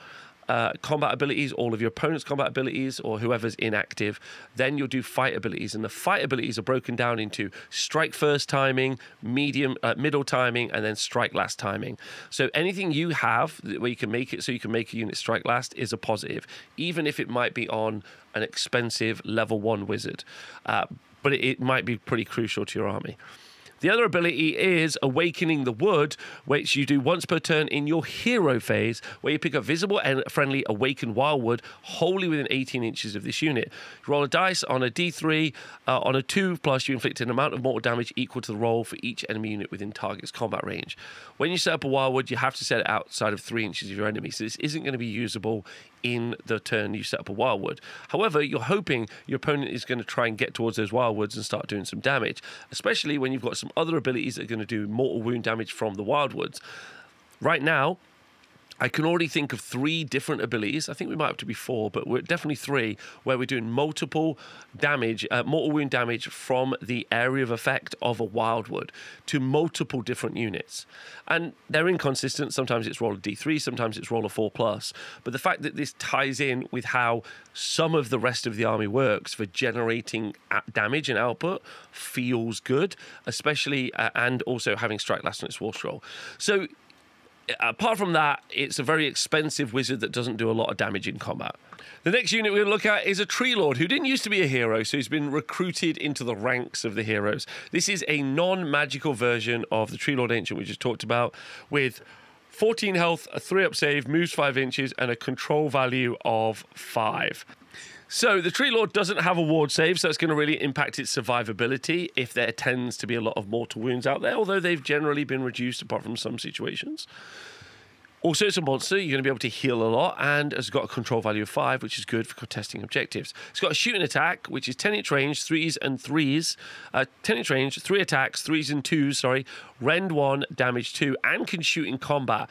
combat abilities, all of your opponent's combat abilities, or whoever's inactive. Then you'll do fight abilities, and the fight abilities are broken down into strike first timing, middle timing, and then strike last timing. So anything you have where you can make it so you can make a unit strike last is a positive, even if it might be on an expensive level 1 wizard. But it might be pretty crucial to your army. The other ability is Awakening the Wood, which you do once per turn in your hero phase, where you pick a visible and friendly Awakened Wildwood wholly within 18 inches of this unit. You roll a dice on a D3. On a 2+, you inflict an amount of mortal damage equal to the roll for each enemy unit within target's combat range. When you set up a Wildwood, you have to set it outside of 3 inches of your enemy, so this isn't going to be usable in the turn you set up a Wildwood. However, you're hoping your opponent is going to try and get towards those Wildwoods and start doing some damage, especially when you've got some other abilities that are going to do mortal wound damage from the Wildwoods. Right now, I can already think of 3 different abilities. I think we might have to be 4, but we're definitely 3, where we're doing multiple damage, mortal wound damage from the area of effect of a wildwood to multiple different units. And they're inconsistent. Sometimes it's roll a d3, sometimes it's roll a 4+. But the fact that this ties in with how some of the rest of the army works for generating damage and output feels good, especially, and also having strike last on its war scroll. So, apart from that, it's a very expensive wizard that doesn't do a lot of damage in combat. The next unit we're going to look at is a Tree Lord, who didn't used to be a hero, so he's been recruited into the ranks of the heroes. This is a non-magical version of the Tree Lord Ancient we just talked about, with 14 health, a 3-up save, moves 5 inches, and a control value of 5. So the Tree Lord doesn't have a ward save, so it's going to really impact its survivability if there tends to be a lot of mortal wounds out there, although they've generally been reduced apart from some situations. Also, it's a monster. You're going to be able to heal a lot, and has got a control value of 5, which is good for contesting objectives. It's got a shooting attack, which is 10-inch range, 3s and 3s. 10-inch range, 3 attacks, 3s and 2s, sorry. Rend 1, damage 2, and can shoot in combat.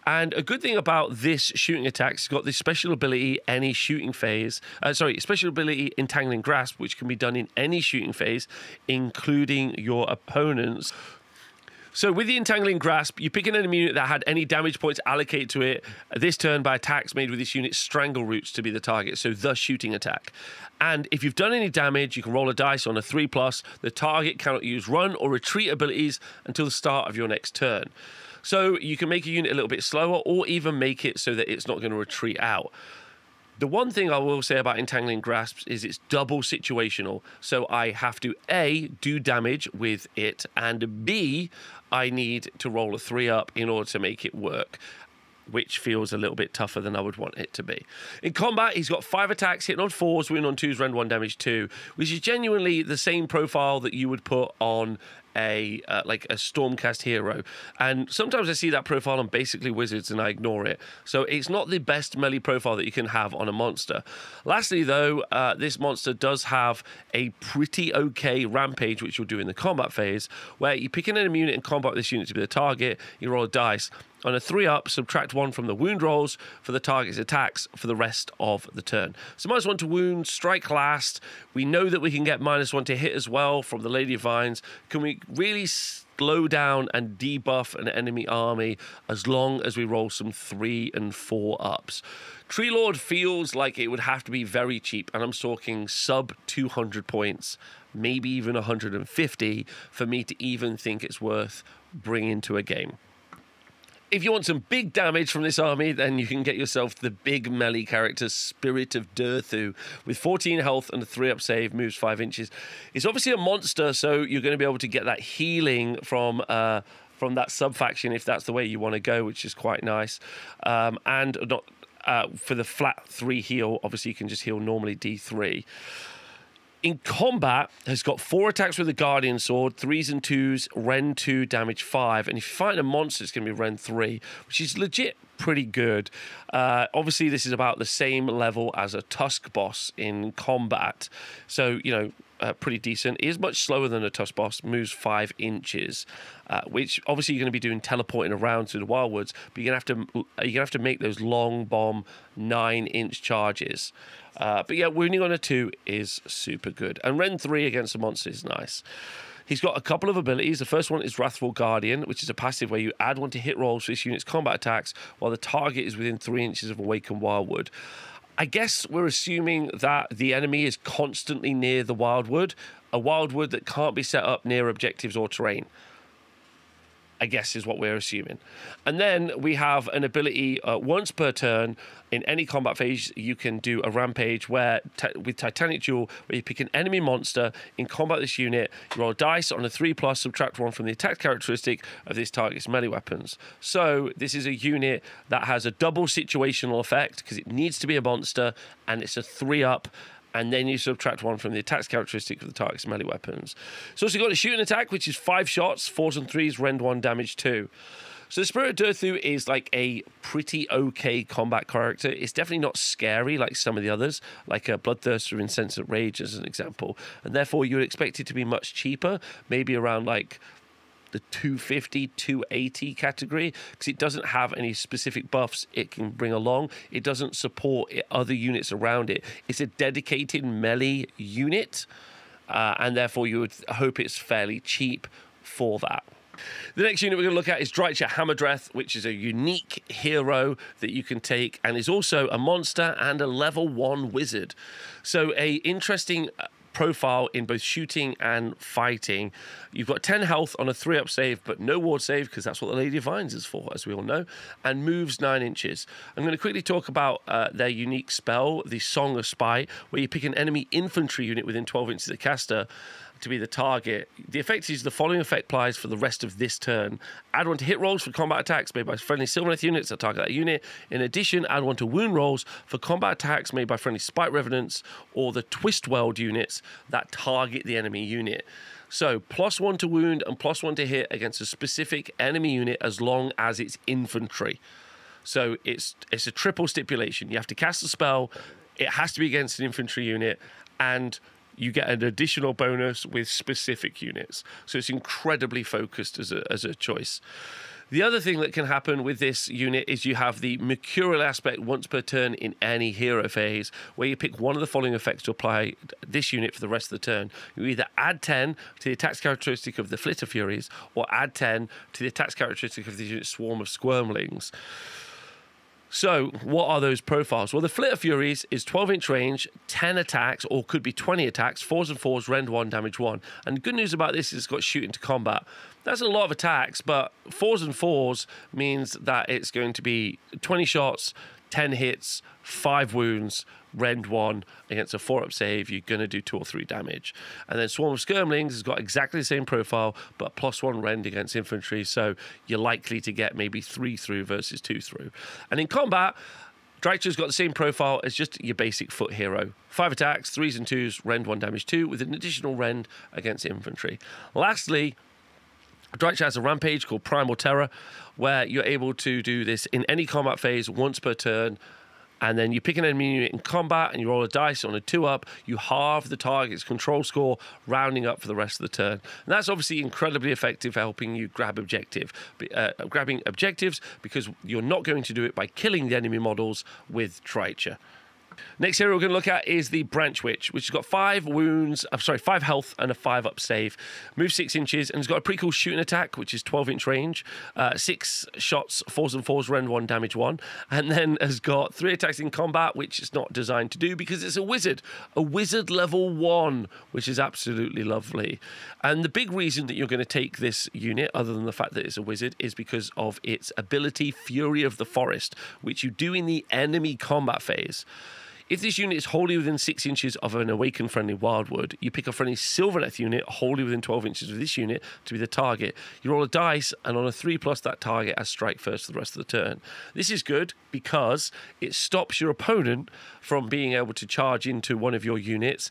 And a good thing about this shooting attack, it's got this special ability, any shooting phase. Special ability, Entangling Grasp, which can be done in any shooting phase, including your opponent's. So with the Entangling Grasp, you pick an enemy unit that had any damage points allocated to it this turn by attacks made with this unit's strangle roots to be the target, so the shooting attack. And if you've done any damage, you can roll a dice on a 3+. The target cannot use run or retreat abilities until the start of your next turn. So you can make a unit a little bit slower, or even make it so that it's not going to retreat out. The one thing I will say about Entangling Grasps is it's double situational. So I have to A, do damage with it, and B, I need to roll a 3-up in order to make it work, which feels a little bit tougher than I would want it to be. In combat, he's got 5 attacks, hitting on 4s, wound on 2s, rend 1, damage 2, which is genuinely the same profile that you would put on a Stormcast hero. And sometimes I see that profile on basically wizards and I ignore it. So it's not the best melee profile that you can have on a monster. Lastly, though, this monster does have a pretty okay rampage, which you'll do in the combat phase, where you pick an enemy unit and combat this unit to be the target, you roll a dice. On a 3-up, subtract 1 from the wound rolls for the target's attacks for the rest of the turn. So -1 to wound, strike last. We know that we can get -1 to hit as well from the Lady of Vines. Can we really slow down and debuff an enemy army as long as we roll some 3 and 4-ups? Tree Lord feels like it would have to be very cheap, and I'm talking sub 200 points, maybe even 150, for me to even think it's worth bringing to a game. If you want some big damage from this army, then you can get yourself the big melee character, Spirit of Durthu, with 14 health and a 3-up save, moves 5 inches. It's obviously a monster, so you're going to be able to get that healing from that sub-faction if that's the way you want to go, which is quite nice. And not for the flat 3 heal, obviously you can just heal normally D3. In combat, has got 4 attacks with the Guardian Sword, 3s and 2s, Rend 2, damage 5. And if you fight a monster, it's going to be Rend 3, which is legit pretty good. Obviously, this is about the same level as a Tusk boss in combat. So, you know, pretty decent. It is much slower than a Tusk boss, moves 5 inches, which obviously you're going to be doing teleporting around through the Wildwoods, but you're going to have to make those long bomb 9-inch charges. But yeah, wounding on a 2 is super good. And Rend 3 against the monster is nice. He's got a couple of abilities. The first one is Wrathful Guardian, which is a passive where you add 1 to hit rolls for this unit's combat attacks while the target is within 3 inches of Awakened Wildwood. I guess we're assuming that the enemy is constantly near the Wildwood, a Wildwood that can't be set up near objectives or terrain, I guess is what we're assuming. And then we have an ability once per turn in any combat phase. You can do a rampage where with Titanic Jewel, where you pick an enemy monster in combat this unit, you roll a dice on a 3+, subtract 1 from the attack characteristic of this target's melee weapons. So this is a unit that has a double situational effect because it needs to be a monster, and it's a 3-up. And then you subtract 1 from the attack's characteristic of the target's melee weapons. So also got a shooting attack, which is 5 shots, 4s and 3s, rend 1, damage 2. So the Spirit of Durthu is like a pretty okay combat character. It's definitely not scary like some of the others, like a Bloodthirster in Sense of Rage as an example. And therefore you would expect it to be much cheaper, maybe around like the 250, 280 category because it doesn't have any specific buffs it can bring along. It doesn't support other units around it. It's a dedicated melee unit, and therefore you would hope it's fairly cheap for that. The next unit we're going to look at is Dreicher Hammerdreth, which is a unique hero that you can take and is also a monster and a level 1 wizard. So a interesting profile in both shooting and fighting. You've got 10 health on a 3-up save, but no ward save because that's what the Lady of Vines is for, as we all know, and moves 9 inches. I'm going to quickly talk about their unique spell, the Song of Spy, where you pick an enemy infantry unit within 12 inches of the caster to be the target. The effect is the following effect applies for the rest of this turn. Add 1 to hit rolls for combat attacks made by friendly Sylvaneth units that target that unit. In addition, add 1 to wound rolls for combat attacks made by friendly Spite Revenants or the Twist Weld units that target the enemy unit. So +1 to wound and +1 to hit against a specific enemy unit as long as it's infantry. So it's a triple stipulation. You have to cast a spell, it has to be against an infantry unit, and you get an additional bonus with specific units. So it's incredibly focused as a choice. The other thing that can happen with this unit is you have the Mercurial aspect once per turn in any hero phase, where you pick one of the following effects to apply this unit for the rest of the turn. You either add 10 to the attacks characteristic of the Flitter Furies, or add 10 to the attacks characteristic of the unit Swarm of Squirmlings. So what are those profiles? Well, the Flitter Furies is 12-inch range, 10 attacks, or could be 20 attacks, 4s and 4s, rend 1, damage 1. And the good news about this is it's got shoot into combat. That's a lot of attacks, but 4s and 4s means that it's going to be 20 shots, 10 hits, 5 wounds, rend 1 against a 4-up save. You're going to do 2 or 3 damage. And then Swarm of Skirmlings has got exactly the same profile, but +1 rend against infantry, so you're likely to get maybe 3 through versus 2 through. And in combat, Dreicher's got the same profile as just your basic foot hero. 5 attacks, 3s and 2s, rend 1, damage 2, with an additional rend against infantry. Lastly, Dreicher has a rampage called Primal Terror, where you're able to do this in any combat phase once per turn, and then you pick an enemy unit in combat and you roll a dice on a 2-up, you halve the target's control score, rounding up for the rest of the turn. And that's obviously incredibly effective for helping you grabbing objectives, because you're not going to do it by killing the enemy models with Dreicher. Next hero we're going to look at is the Branch Witch, which has got 5 health and a 5-up save. Moves 6 inches and has got a pretty cool shooting attack, which is 12-inch range. 6 shots, 4s and 4s, rend 1, damage 1. And then has got 3 attacks in combat, which it's not designed to do because it's a wizard. A wizard level 1, which is absolutely lovely. And the big reason that you're going to take this unit, other than the fact that it's a wizard, is because of its ability, Fury of the Forest, which you do in the enemy combat phase. If this unit is wholly within 6 inches of an awakened friendly wildwood, you pick a friendly Sylvaneth unit wholly within 12 inches of this unit to be the target. You roll a dice, and on a 3+, that target has strike first for the rest of the turn. This is good because it stops your opponent from being able to charge into one of your units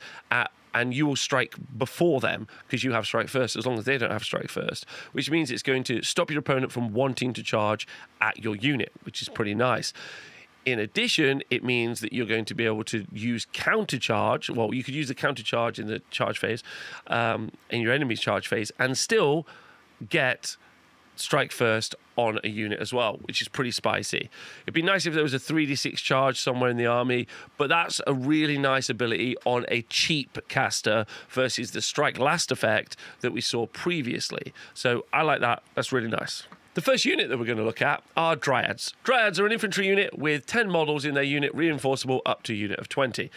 and you will strike before them because you have strike first, as long as they don't have strike first, which means it's going to stop your opponent from wanting to charge at your unit, which is pretty nice. In addition, it means that you're going to be able to use counter charge. Well, you could use the counter charge in the charge phase, in your enemy's charge phase, and still get strike first on a unit as well, which is pretty spicy. It'd be nice if there was a 3d6 charge somewhere in the army, but that's a really nice ability on a cheap caster versus the strike last effect that we saw previously. So I like that. That's really nice. The first unit that we're going to look at are Dryads. Dryads are an infantry unit with 10 models in their unit, reinforceable up to a unit of 20.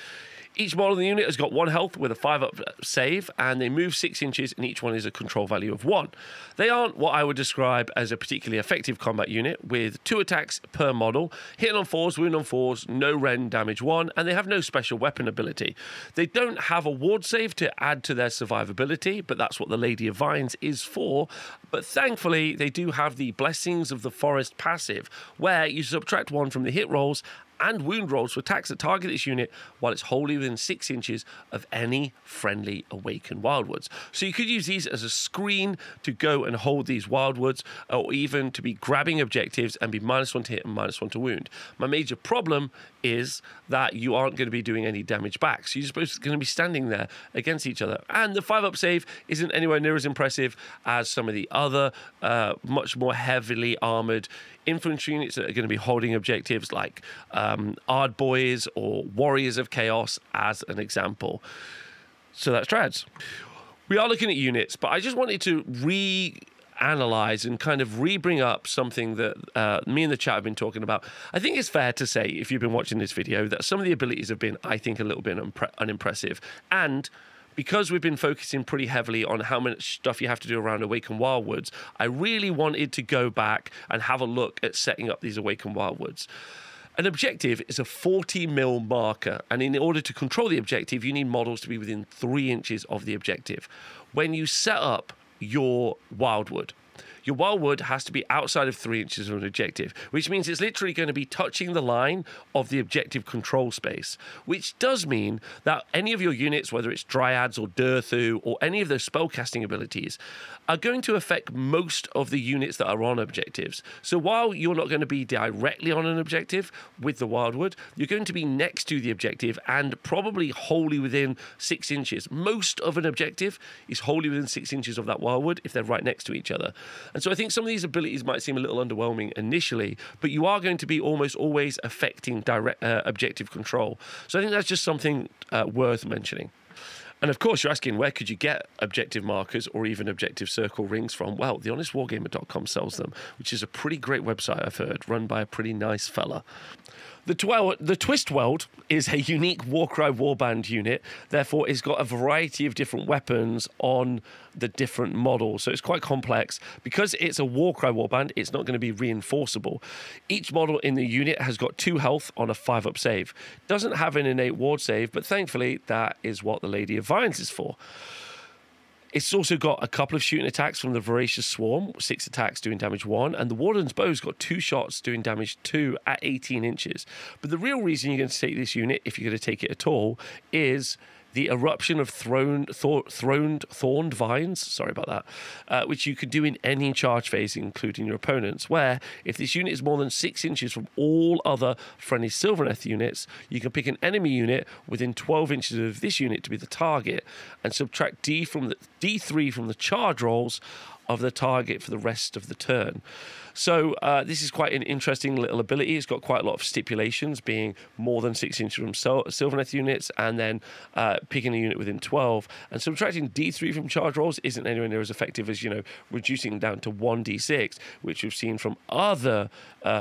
Each model in the unit has got 1 health with a 5-up save, and they move 6 inches, and each one is a control value of 1. They aren't what I would describe as a particularly effective combat unit, with 2 attacks per model, hitting on 4s, wound on 4s, no rend, damage 1, and they have no special weapon ability. They don't have a ward save to add to their survivability, but that's what the Lady of Vines is for. But thankfully, they do have the Blessings of the Forest passive, where you subtract 1 from the hit rolls and wound rolls for attacks that target this unit while it's wholly within 6 inches of any friendly awakened wildwoods. So you could use these as a screen to go and hold these wildwoods, or even to be grabbing objectives and be -1 to hit and -1 to wound. My major problem is that you aren't going to be doing any damage back. So you're supposed to going to be standing there against each other. And the 5-up save isn't anywhere near as impressive as some of the other much more heavily armored infantry units that are going to be holding objectives, like Ard Boys or Warriors of Chaos, as an example. So that's Trads. We are looking at units, but I just wanted to analyze and kind of bring up something that me and the chat have been talking about. I think it's fair to say, if you've been watching this video, that some of the abilities have been, I think, a little bit unimpressive. And because we've been focusing pretty heavily on how much stuff you have to do around Awakened Wildwoods, I really wanted to go back and have a look at setting up these Awakened Wildwoods. An objective is a 40 mil marker, and in order to control the objective, you need models to be within 3 inches of the objective. When you set up your wildwood has to be outside of 3 inches of an objective, which means it's literally going to be touching the line of the objective control space, which does mean that any of your units, whether it's Dryads or Durthu or any of those spellcasting abilities, are going to affect most of the units that are on objectives. So while you're not going to be directly on an objective with the wildwood, you're going to be next to the objective and probably wholly within 6 inches. Most of an objective is wholly within 6 inches of that wildwood if they're right next to each other. And so I think some of these abilities might seem a little underwhelming initially, but you are going to be almost always affecting direct objective control. So I think that's just something worth mentioning. And of course, you're asking, where could you get objective markers or even objective circle rings from? Well, thehonestwargamer.com sells them, which is a pretty great website, I've heard, run by a pretty nice fella. The Twist Weld is a unique Warcry warband unit. Therefore, it's got a variety of different weapons on the different models. So it's quite complex. Because it's a Warcry warband, it's not going to be reinforceable. Each model in the unit has got 2 health on a 5-up save. Doesn't have an innate ward save, but thankfully, that is what the Lady of Vines is for. It's also got a couple of shooting attacks from the Voracious Swarm, 6 attacks doing damage 1, and the Warden's Bow's got 2 shots doing damage 2 at 18 inches. But the real reason you're going to take this unit, if you're going to take it at all, is the eruption of thorned vines, sorry about that, which you could do in any charge phase, including your opponent's, where if this unit is more than 6 inches from all other friendly Sylvaneth units, you can pick an enemy unit within 12 inches of this unit to be the target and subtract D3 from the charge rolls of the target for the rest of the turn. So this is quite an interesting little ability. It's got quite a lot of stipulations, being more than 6 inches from Sylvaneth units, and then picking a unit within 12. And subtracting D3 from charge rolls isn't anywhere near as effective as, reducing down to 1D6, which we've seen from other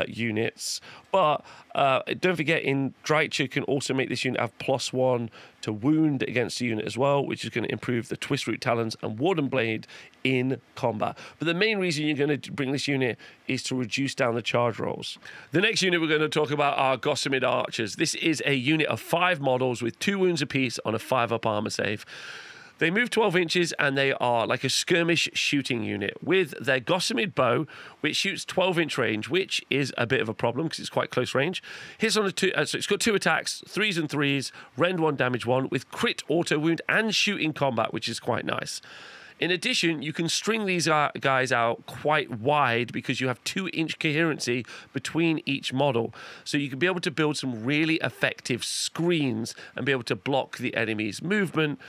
units. But don't forget, in Drycha, you can also make this unit have +1 to wound against the unit as well, which is going to improve the Twist Root Talons and Warden Blade in combat. But the main reason you're going to bring this unit is to reduce down the charge rolls. The next unit we're going to talk about are Gossamer Archers. This is a unit of 5 models with 2 wounds apiece on a 5-up armor save. They move 12 inches and they are like a skirmish shooting unit with their Gossamer Bow, which shoots 12-inch range, which is a bit of a problem because it's quite close range. Hits on so it's got 2 attacks, 3s and 3s, rend 1, damage 1, with crit, auto wound, and shoot in combat, which is quite nice. In addition, you can string these guys out quite wide because you have 2-inch coherency between each model. So you can be able to build some really effective screens and be able to block the enemy's movement.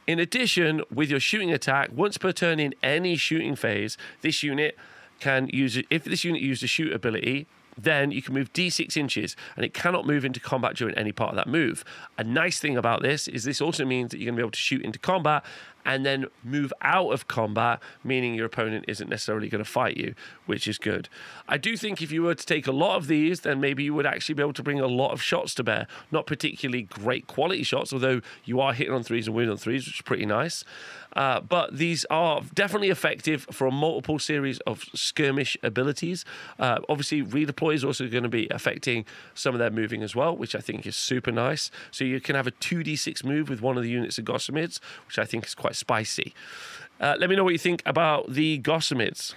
In addition, with your shooting attack, once per turn in any shooting phase, this unit can use it. If this unit used a shoot ability, then you can move D6 inches, and it cannot move into combat during any part of that move. A nice thing about this is this also means that you're going to be able to shoot into combat and then move out of combat, meaning your opponent isn't necessarily going to fight you, which is good. I do think if you were to take a lot of these, then maybe you would actually be able to bring a lot of shots to bear. Not particularly great quality shots, although you are hitting on 3s and winning on 3s, which is pretty nice. But these are definitely effective for a multiple series of skirmish abilities. Obviously, redeploy is also going to be affecting some of their moving as well, which I think is super nice. So you can have a 2d6 move with one of the units of Gossamids, which I think is quite spicy. Let me know what you think about the Gossamids.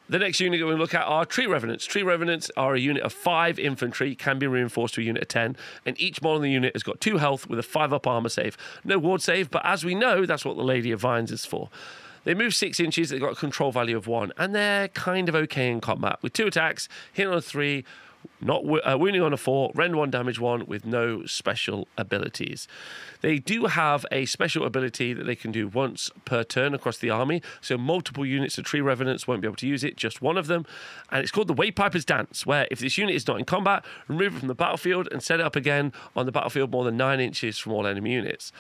The next unit we're going to look at are Tree Revenants. Tree Revenants are a unit of 5 infantry, can be reinforced to a unit of 10, and each model in the unit has got 2 health with a 5-up armor save. No ward save, but as we know, that's what the Lady of Vines is for. They move 6 inches, they've got a control value of 1, and they're kind of okay in combat, with 2 attacks, hit on a 3, not wounding on a 4, rend 1, damage 1, with no special abilities. They do have a special ability that they can do once per turn across the army, so multiple units of Tree Revenants won't be able to use it, just one of them, and it's called the Waypiper's Dance, where if this unit is not in combat, remove it from the battlefield and set it up again on the battlefield more than 9 inches from all enemy units.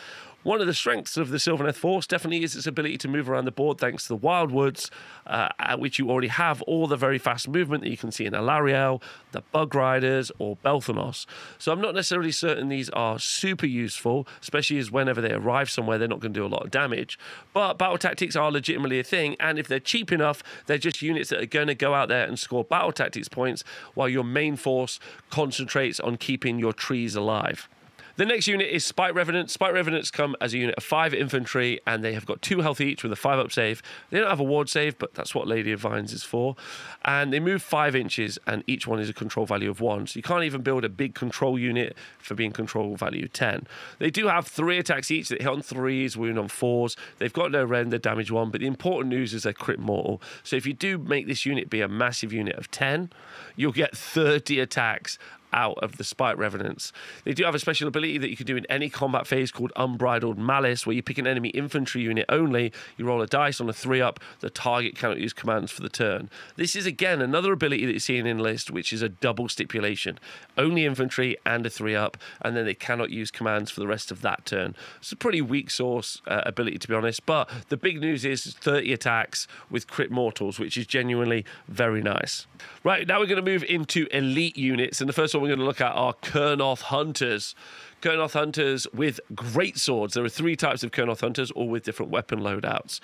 One of the strengths of the Sylvaneth force definitely is its ability to move around the board thanks to the Wildwoods, at which you already have all the very fast movement that you can see in Alariel, the Bug Riders, or Belthanos. So I'm not necessarily certain these are super useful, especially as whenever they arrive somewhere, they're not going to do a lot of damage. But battle tactics are legitimately a thing, and if they're cheap enough, they're just units that are going to go out there and score battle tactics points while your main force concentrates on keeping your trees alive. The next unit is Spite Revenants. Spite Revenants come as a unit of 5 infantry, and they have got 2 health each with a 5-up save. They don't have a ward save, but that's what Lady of Vines is for. And they move 5 inches, and each one is a control value of 1. So you can't even build a big control unit for being control value 10. They do have 3 attacks each that hit on 3s, wound on 4s. They've got no rend, damage 1, but the important news is they're crit mortal. So if you do make this unit be a massive unit of 10, you'll get 30 attacks out of the Spite Revenants. They do have a special ability that you can do in any combat phase called Unbridled Malice, where you pick an enemy infantry unit only, you roll a dice on a 3-up, the target cannot use commands for the turn. This is again another ability that you see in Enlist, which is a double stipulation. Only infantry and a 3-up, and then they cannot use commands for the rest of that turn. It's a pretty weak source ability, to be honest, but the big news is 30 attacks with crit mortals, which is genuinely very nice. Right, now we're going to move into elite units, and the first one we're going to look at are Kurnoth Hunters. Kurnoth Hunters with great swords. There are 3 types of Kurnoth Hunters, all with different weapon loadouts.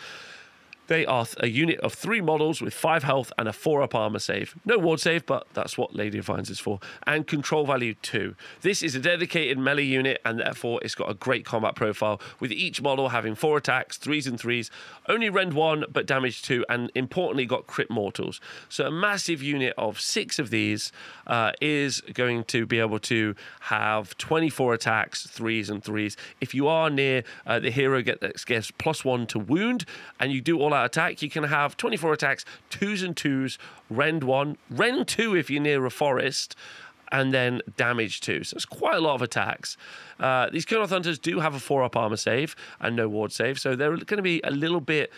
They are a unit of 3 models with 5 health and a 4-up armor save. No ward save, but that's what Lady of Vines is for. And control value 2. This is a dedicated melee unit, and therefore it's got a great combat profile, with each model having 4 attacks, 3s and 3s, only rend 1, but damage 2, and importantly got crit mortals. So a massive unit of 6 of these is going to be able to have 24 attacks, 3s and 3s. If you are near the hero gets +1 to wound, and you do all attack, you can have 24 attacks, 2s and 2s, rend 1, rend 2 if you're near a forest, and then damage 2. So it's quite a lot of attacks. These Kurnoth Hunters do have a 4-up armor save and no ward save, so they're going to be a little bit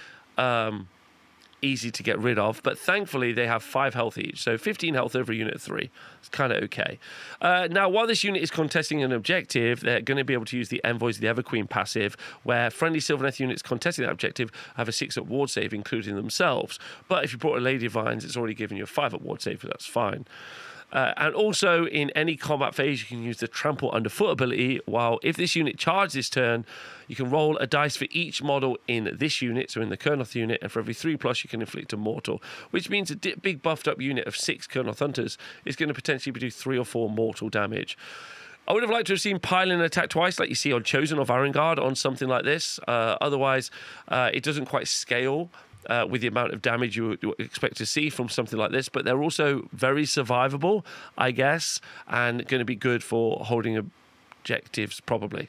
easy to get rid of, but thankfully they have 5 health each, so 15 health over a unit of 3. It's kind of okay. Now, while this unit is contesting an objective, they're going to be able to use the Envoys of the Everqueen passive, where friendly Sylvaneth units contesting that objective have a 6-up ward save, including themselves. But if you brought a Lady of Vines, it's already given you a 5-up ward save, so that's fine. And also, in any combat phase, you can use the Trample Underfoot ability, while if this unit charges this turn, you can roll a dice for each model in this unit, so in the Kurnoth unit, and for every 3+, you can inflict a mortal, which means a big buffed up unit of 6 Kurnoth Hunters is going to potentially do 3 or 4 mortal damage. I would have liked to have seen Pile-In attack twice, like you see on Chosen or Varangard, on something like this. Otherwise, it doesn't quite scale with the amount of damage you would expect to see from something like this, but they're also very survivable, I guess, and going to be good for holding objectives, probably.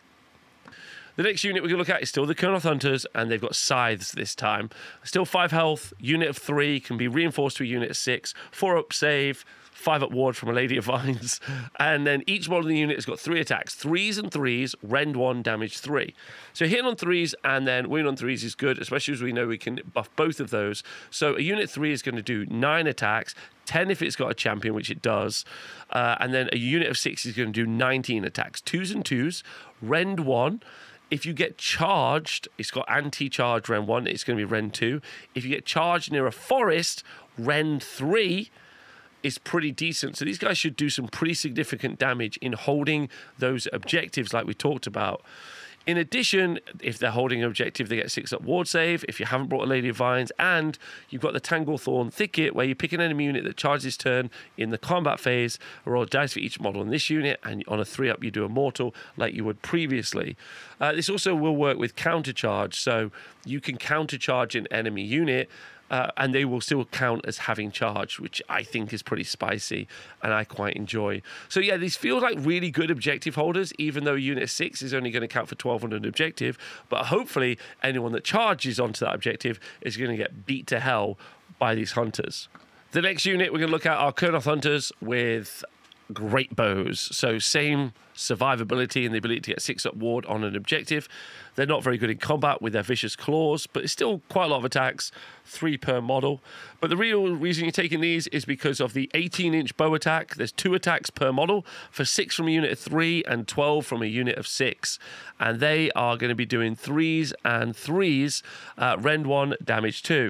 The next unit we're going to look at is still the Kurnoth Hunters, and they've got Scythes this time. Still 5 health, unit of 3, can be reinforced to a unit of 6, 4-up save, 5-up ward from a Lady of Vines, and then each model in the unit has got 3 attacks, 3s and 3s, rend 1, damage 3. So hitting on 3s and then wound on 3s is good, especially as we know we can buff both of those. So a unit 3 is going to do 9 attacks, 10 if it's got a champion, which it does, and then a unit of 6 is going to do 19 attacks, 2s and 2s, rend 1. If you get charged, it's got anti-charge rend 1, it's going to be rend 2. If you get charged near a forest, rend 3 is pretty decent. So these guys should do some pretty significant damage in holding those objectives like we talked about. In addition, if they're holding an objective, they get 6-up ward save if you haven't brought a Lady of Vines, and you've got the Tanglethorn Thicket, where you pick an enemy unit that charges this turn in the combat phase, roll a dice for each model in this unit, and on a 3-up you do a mortal like you would previously. This also will work with countercharge, so you can countercharge an enemy unit and they will still count as having charge, which I think is pretty spicy and I quite enjoy. So yeah, these feel like really good objective holders, even though Unit 6 is only going to count for 12 on an objective. But hopefully anyone that charges onto that objective is going to get beat to hell by these hunters. The next unit we're going to look at are Kurnoth hunters with great bows. So same survivability and the ability to get 6-up ward on an objective. They're not very good in combat with their vicious claws, but it's still quite a lot of attacks, 3 per model. But the real reason you're taking these is because of the 18-inch bow attack. There's 2 attacks per model for 6 from a unit of 3 and 12 from a unit of 6. And they are going to be doing 3s and 3s, rend 1, damage 2.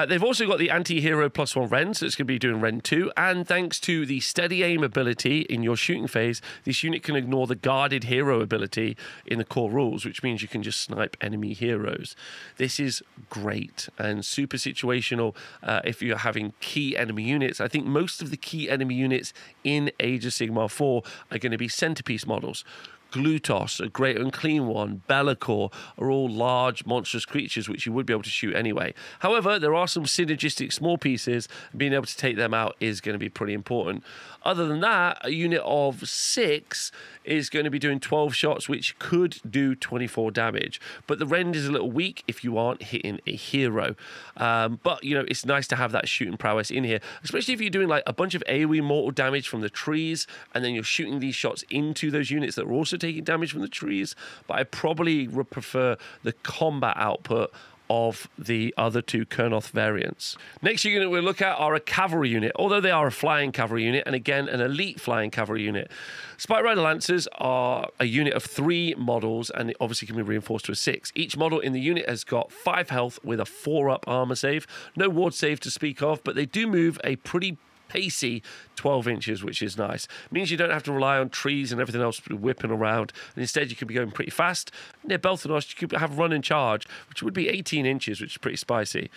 They've also got the anti-hero +1 rend, so it's going to be doing rend 2, and thanks to the steady aim ability in your shooting phase, this unit can ignore the guarded hero ability in the core rules, which means you can just snipe enemy heroes. This is great and super situational if you're having key enemy units. I think most of the key enemy units in Age of Sigmar 4 are going to be centerpiece models. Glutos, a great unclean one, Be'lakor are all large, monstrous creatures which you would be able to shoot anyway. However, there are some synergistic small pieces, and being able to take them out is going to be pretty important. Other than that, a unit of 6 is going to be doing 12 shots, which could do 24 damage. But the rend is a little weak if you aren't hitting a hero. But, you know, it's nice to have that shooting prowess in here, especially if you're doing like a bunch of AoE mortal damage from the trees, and then you're shooting these shots into those units that are also taking damage from the trees. But I probably would prefer the combat output of the other 2 Kurnoth variants. Next unit we'll look at are a cavalry unit, although they are a flying cavalry unit, and again an elite flying cavalry unit. Spike Rider Lancers are a unit of 3 models, and it obviously can be reinforced to a 6. Each model in the unit has got 5 health with a 4-up armor save. No ward save to speak of, but they do move a pretty pacey 12 inches, which is nice. It means you don't have to rely on trees and everything else whipping around, and instead you could be going pretty fast. Near Belthanos, you could have run and charge, which would be 18 inches, which is pretty spicy.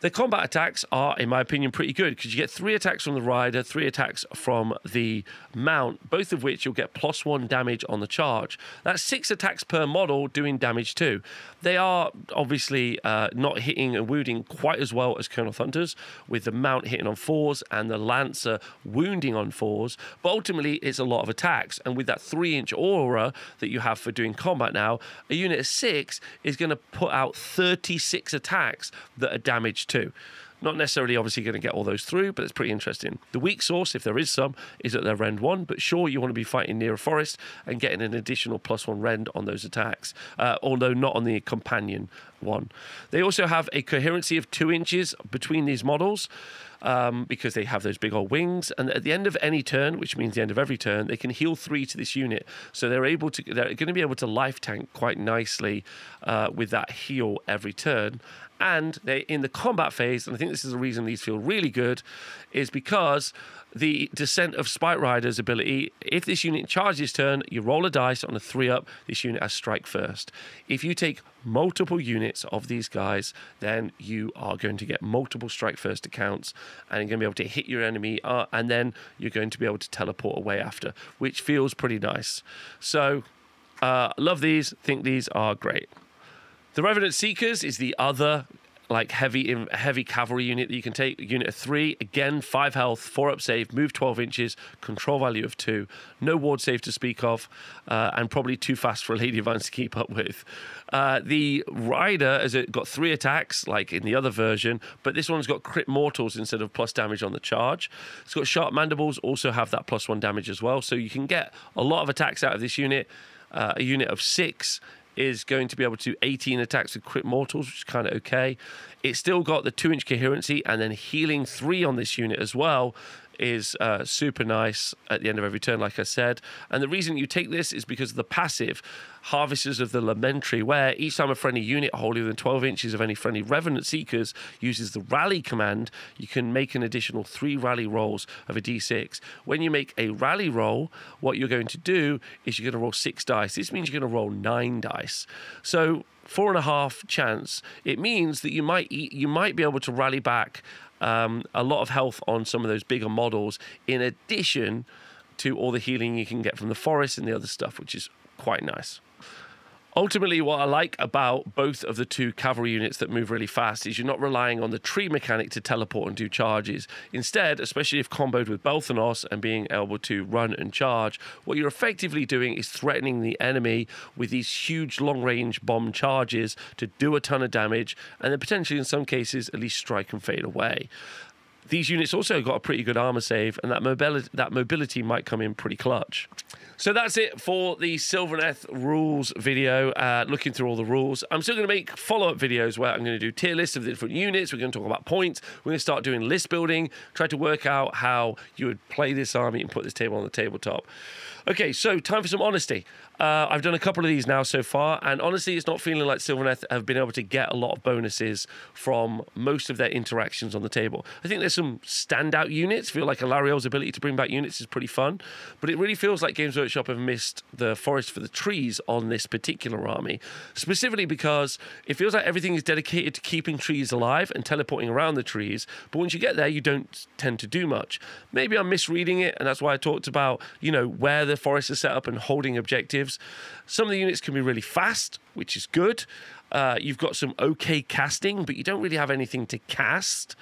The combat attacks are, in my opinion, pretty good because you get 3 attacks from the rider, 3 attacks from the mount, both of which you'll get +1 damage on the charge. That's 6 attacks per model doing damage too. They are obviously not hitting and wounding quite as well as Kurnoth Hunters, with the mount hitting on 4s and the Lancer wounding on 4s, but ultimately it's a lot of attacks. And with that 3-inch aura that you have for doing combat now, a unit of 6 is going to put out 36 attacks that are damage too. Not necessarily obviously going to get all those through, but it's pretty interesting. The weak source, if there is some, is at their rend 1, but sure, you want to be fighting near a forest and getting an additional +1 rend on those attacks, although not on the companion one. They also have a coherency of 2 inches between these models, because they have those big old wings, and at the end of any turn, which means the end of every turn, they can heal 3 to this unit. So they're going to be able to life tank quite nicely with that heal every turn. And they, in the combat phase, and I think this is the reason these feel really good, is because the Descent of Spike Rider's ability, if this unit charges turn, you roll a dice on a 3-up, this unit has strike first. If you take multiple units of these guys, then you are going to get multiple strike first accounts, and you're going to be able to hit your enemy, and then you're going to be able to teleport away after, which feels pretty nice. So, love these, think these are great. The Revenant Seekers is the other like heavy cavalry unit that you can take. A unit of 3, again 5 health, 4-up save, move 12 inches, control value of 2, no ward save to speak of, and probably too fast for a Lady of Vines to keep up with. The Rider has got 3 attacks like in the other version, but this one's got crit mortals instead of plus damage on the charge. It's got sharp mandibles, also have that +1 damage as well, so you can get a lot of attacks out of this unit. A unit of 6 is going to be able to do 18 attacks with crit mortals, which is kind of okay. It's still got the 2-inch coherency, and then healing 3 on this unit as well is super nice at the end of every turn, like I said. And the reason you take this is because of the passive Harvesters of the Lamentary, where each time a friendly unit holding within 12 inches of any friendly Revenant Seekers uses the rally command, you can make an additional 3 rally rolls of a d6. When you make a rally roll, what you're going to do is you're going to roll 6 dice. This means you're going to roll 9 dice. So 4.5 chance. It means that you might be able to rally back a lot of health on some of those bigger models, in addition to all the healing you can get from the forest and the other stuff, which is quite nice. Ultimately, what I like about both of the two cavalry units that move really fast is you're not relying on the tree mechanic to teleport and do charges. Instead, especially if comboed with Belthanos and being able to run and charge, what you're effectively doing is threatening the enemy with these huge long-range bomb charges to do a ton of damage, and then potentially in some cases at least strike and fade away. These units also got a pretty good armor save, and that mobility might come in pretty clutch. So that's it for the Sylvaneth rules video, looking through all the rules. I'm still going to make follow-up videos where I'm going to do tier lists of the different units. We're going to talk about points. We're going to start doing list building, try to work out how you would play this army and put this table on the tabletop. Okay, so time for some honesty. I've done a couple of these now so far, and honestly, it's not feeling like Sylvaneth have been able to get a lot of bonuses from most of their interactions on the table. I think there's some standout units. I feel like Alariel's ability to bring back units is pretty fun, but it really feels like Games Workshop have missed the forest for the trees on this particular army, specifically because it feels like everything is dedicated to keeping trees alive and teleporting around the trees, but once you get there, you don't tend to do much. Maybe I'm misreading it, and that's why I talked about, you know, where the forest is set up and holding objectives. Some of the units can be really fast, which is good. You've got some okay casting, but you don't really have anything to cast,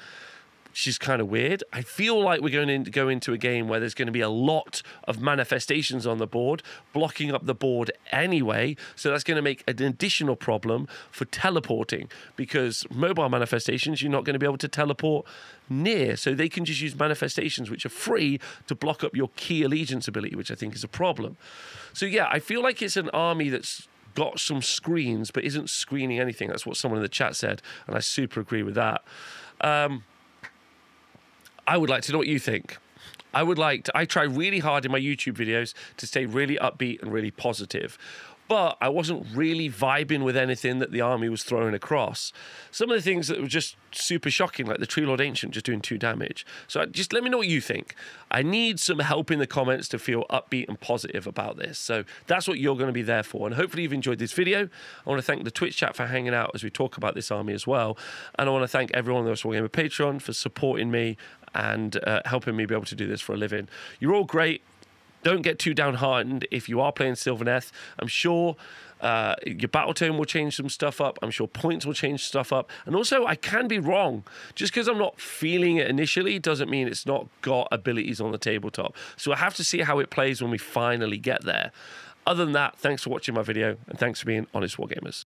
which is kind of weird. I feel like we're going to go into a game where there's going to be a lot of manifestations on the board, blocking up the board anyway. So that's going to make an additional problem for teleporting, because mobile manifestations, you're not going to be able to teleport near. So they can just use manifestations, which are free, to block up your key allegiance ability, which I think is a problem. So yeah, I feel like it's an army that's got some screens, but isn't screening anything. That's what someone in the chat said, and I super agree with that. I would like to know what you think. I try really hard in my YouTube videos to stay really upbeat and really positive, but I wasn't really vibing with anything that the army was throwing across. Some of the things that were just super shocking, like the Tree Lord Ancient just doing 2 damage. So just let me know what you think. I need some help in the comments to feel upbeat and positive about this. So that's what you're going to be there for. And hopefully you've enjoyed this video. I want to thank the Twitch chat for hanging out as we talk about this army as well. And I want to thank everyone on the Wargamer Patreon for supporting me and helping me be able to do this for a living. You're all great. Don't get too downhearted if you are playing Sylvaneth. I'm sure your battle tone will change some stuff up. I'm sure points will change stuff up. And also, I can be wrong. Just because I'm not feeling it initially doesn't mean it's not got abilities on the tabletop. So I have to see how it plays when we finally get there. Other than that, thanks for watching my video, and thanks for being honest Wargamers.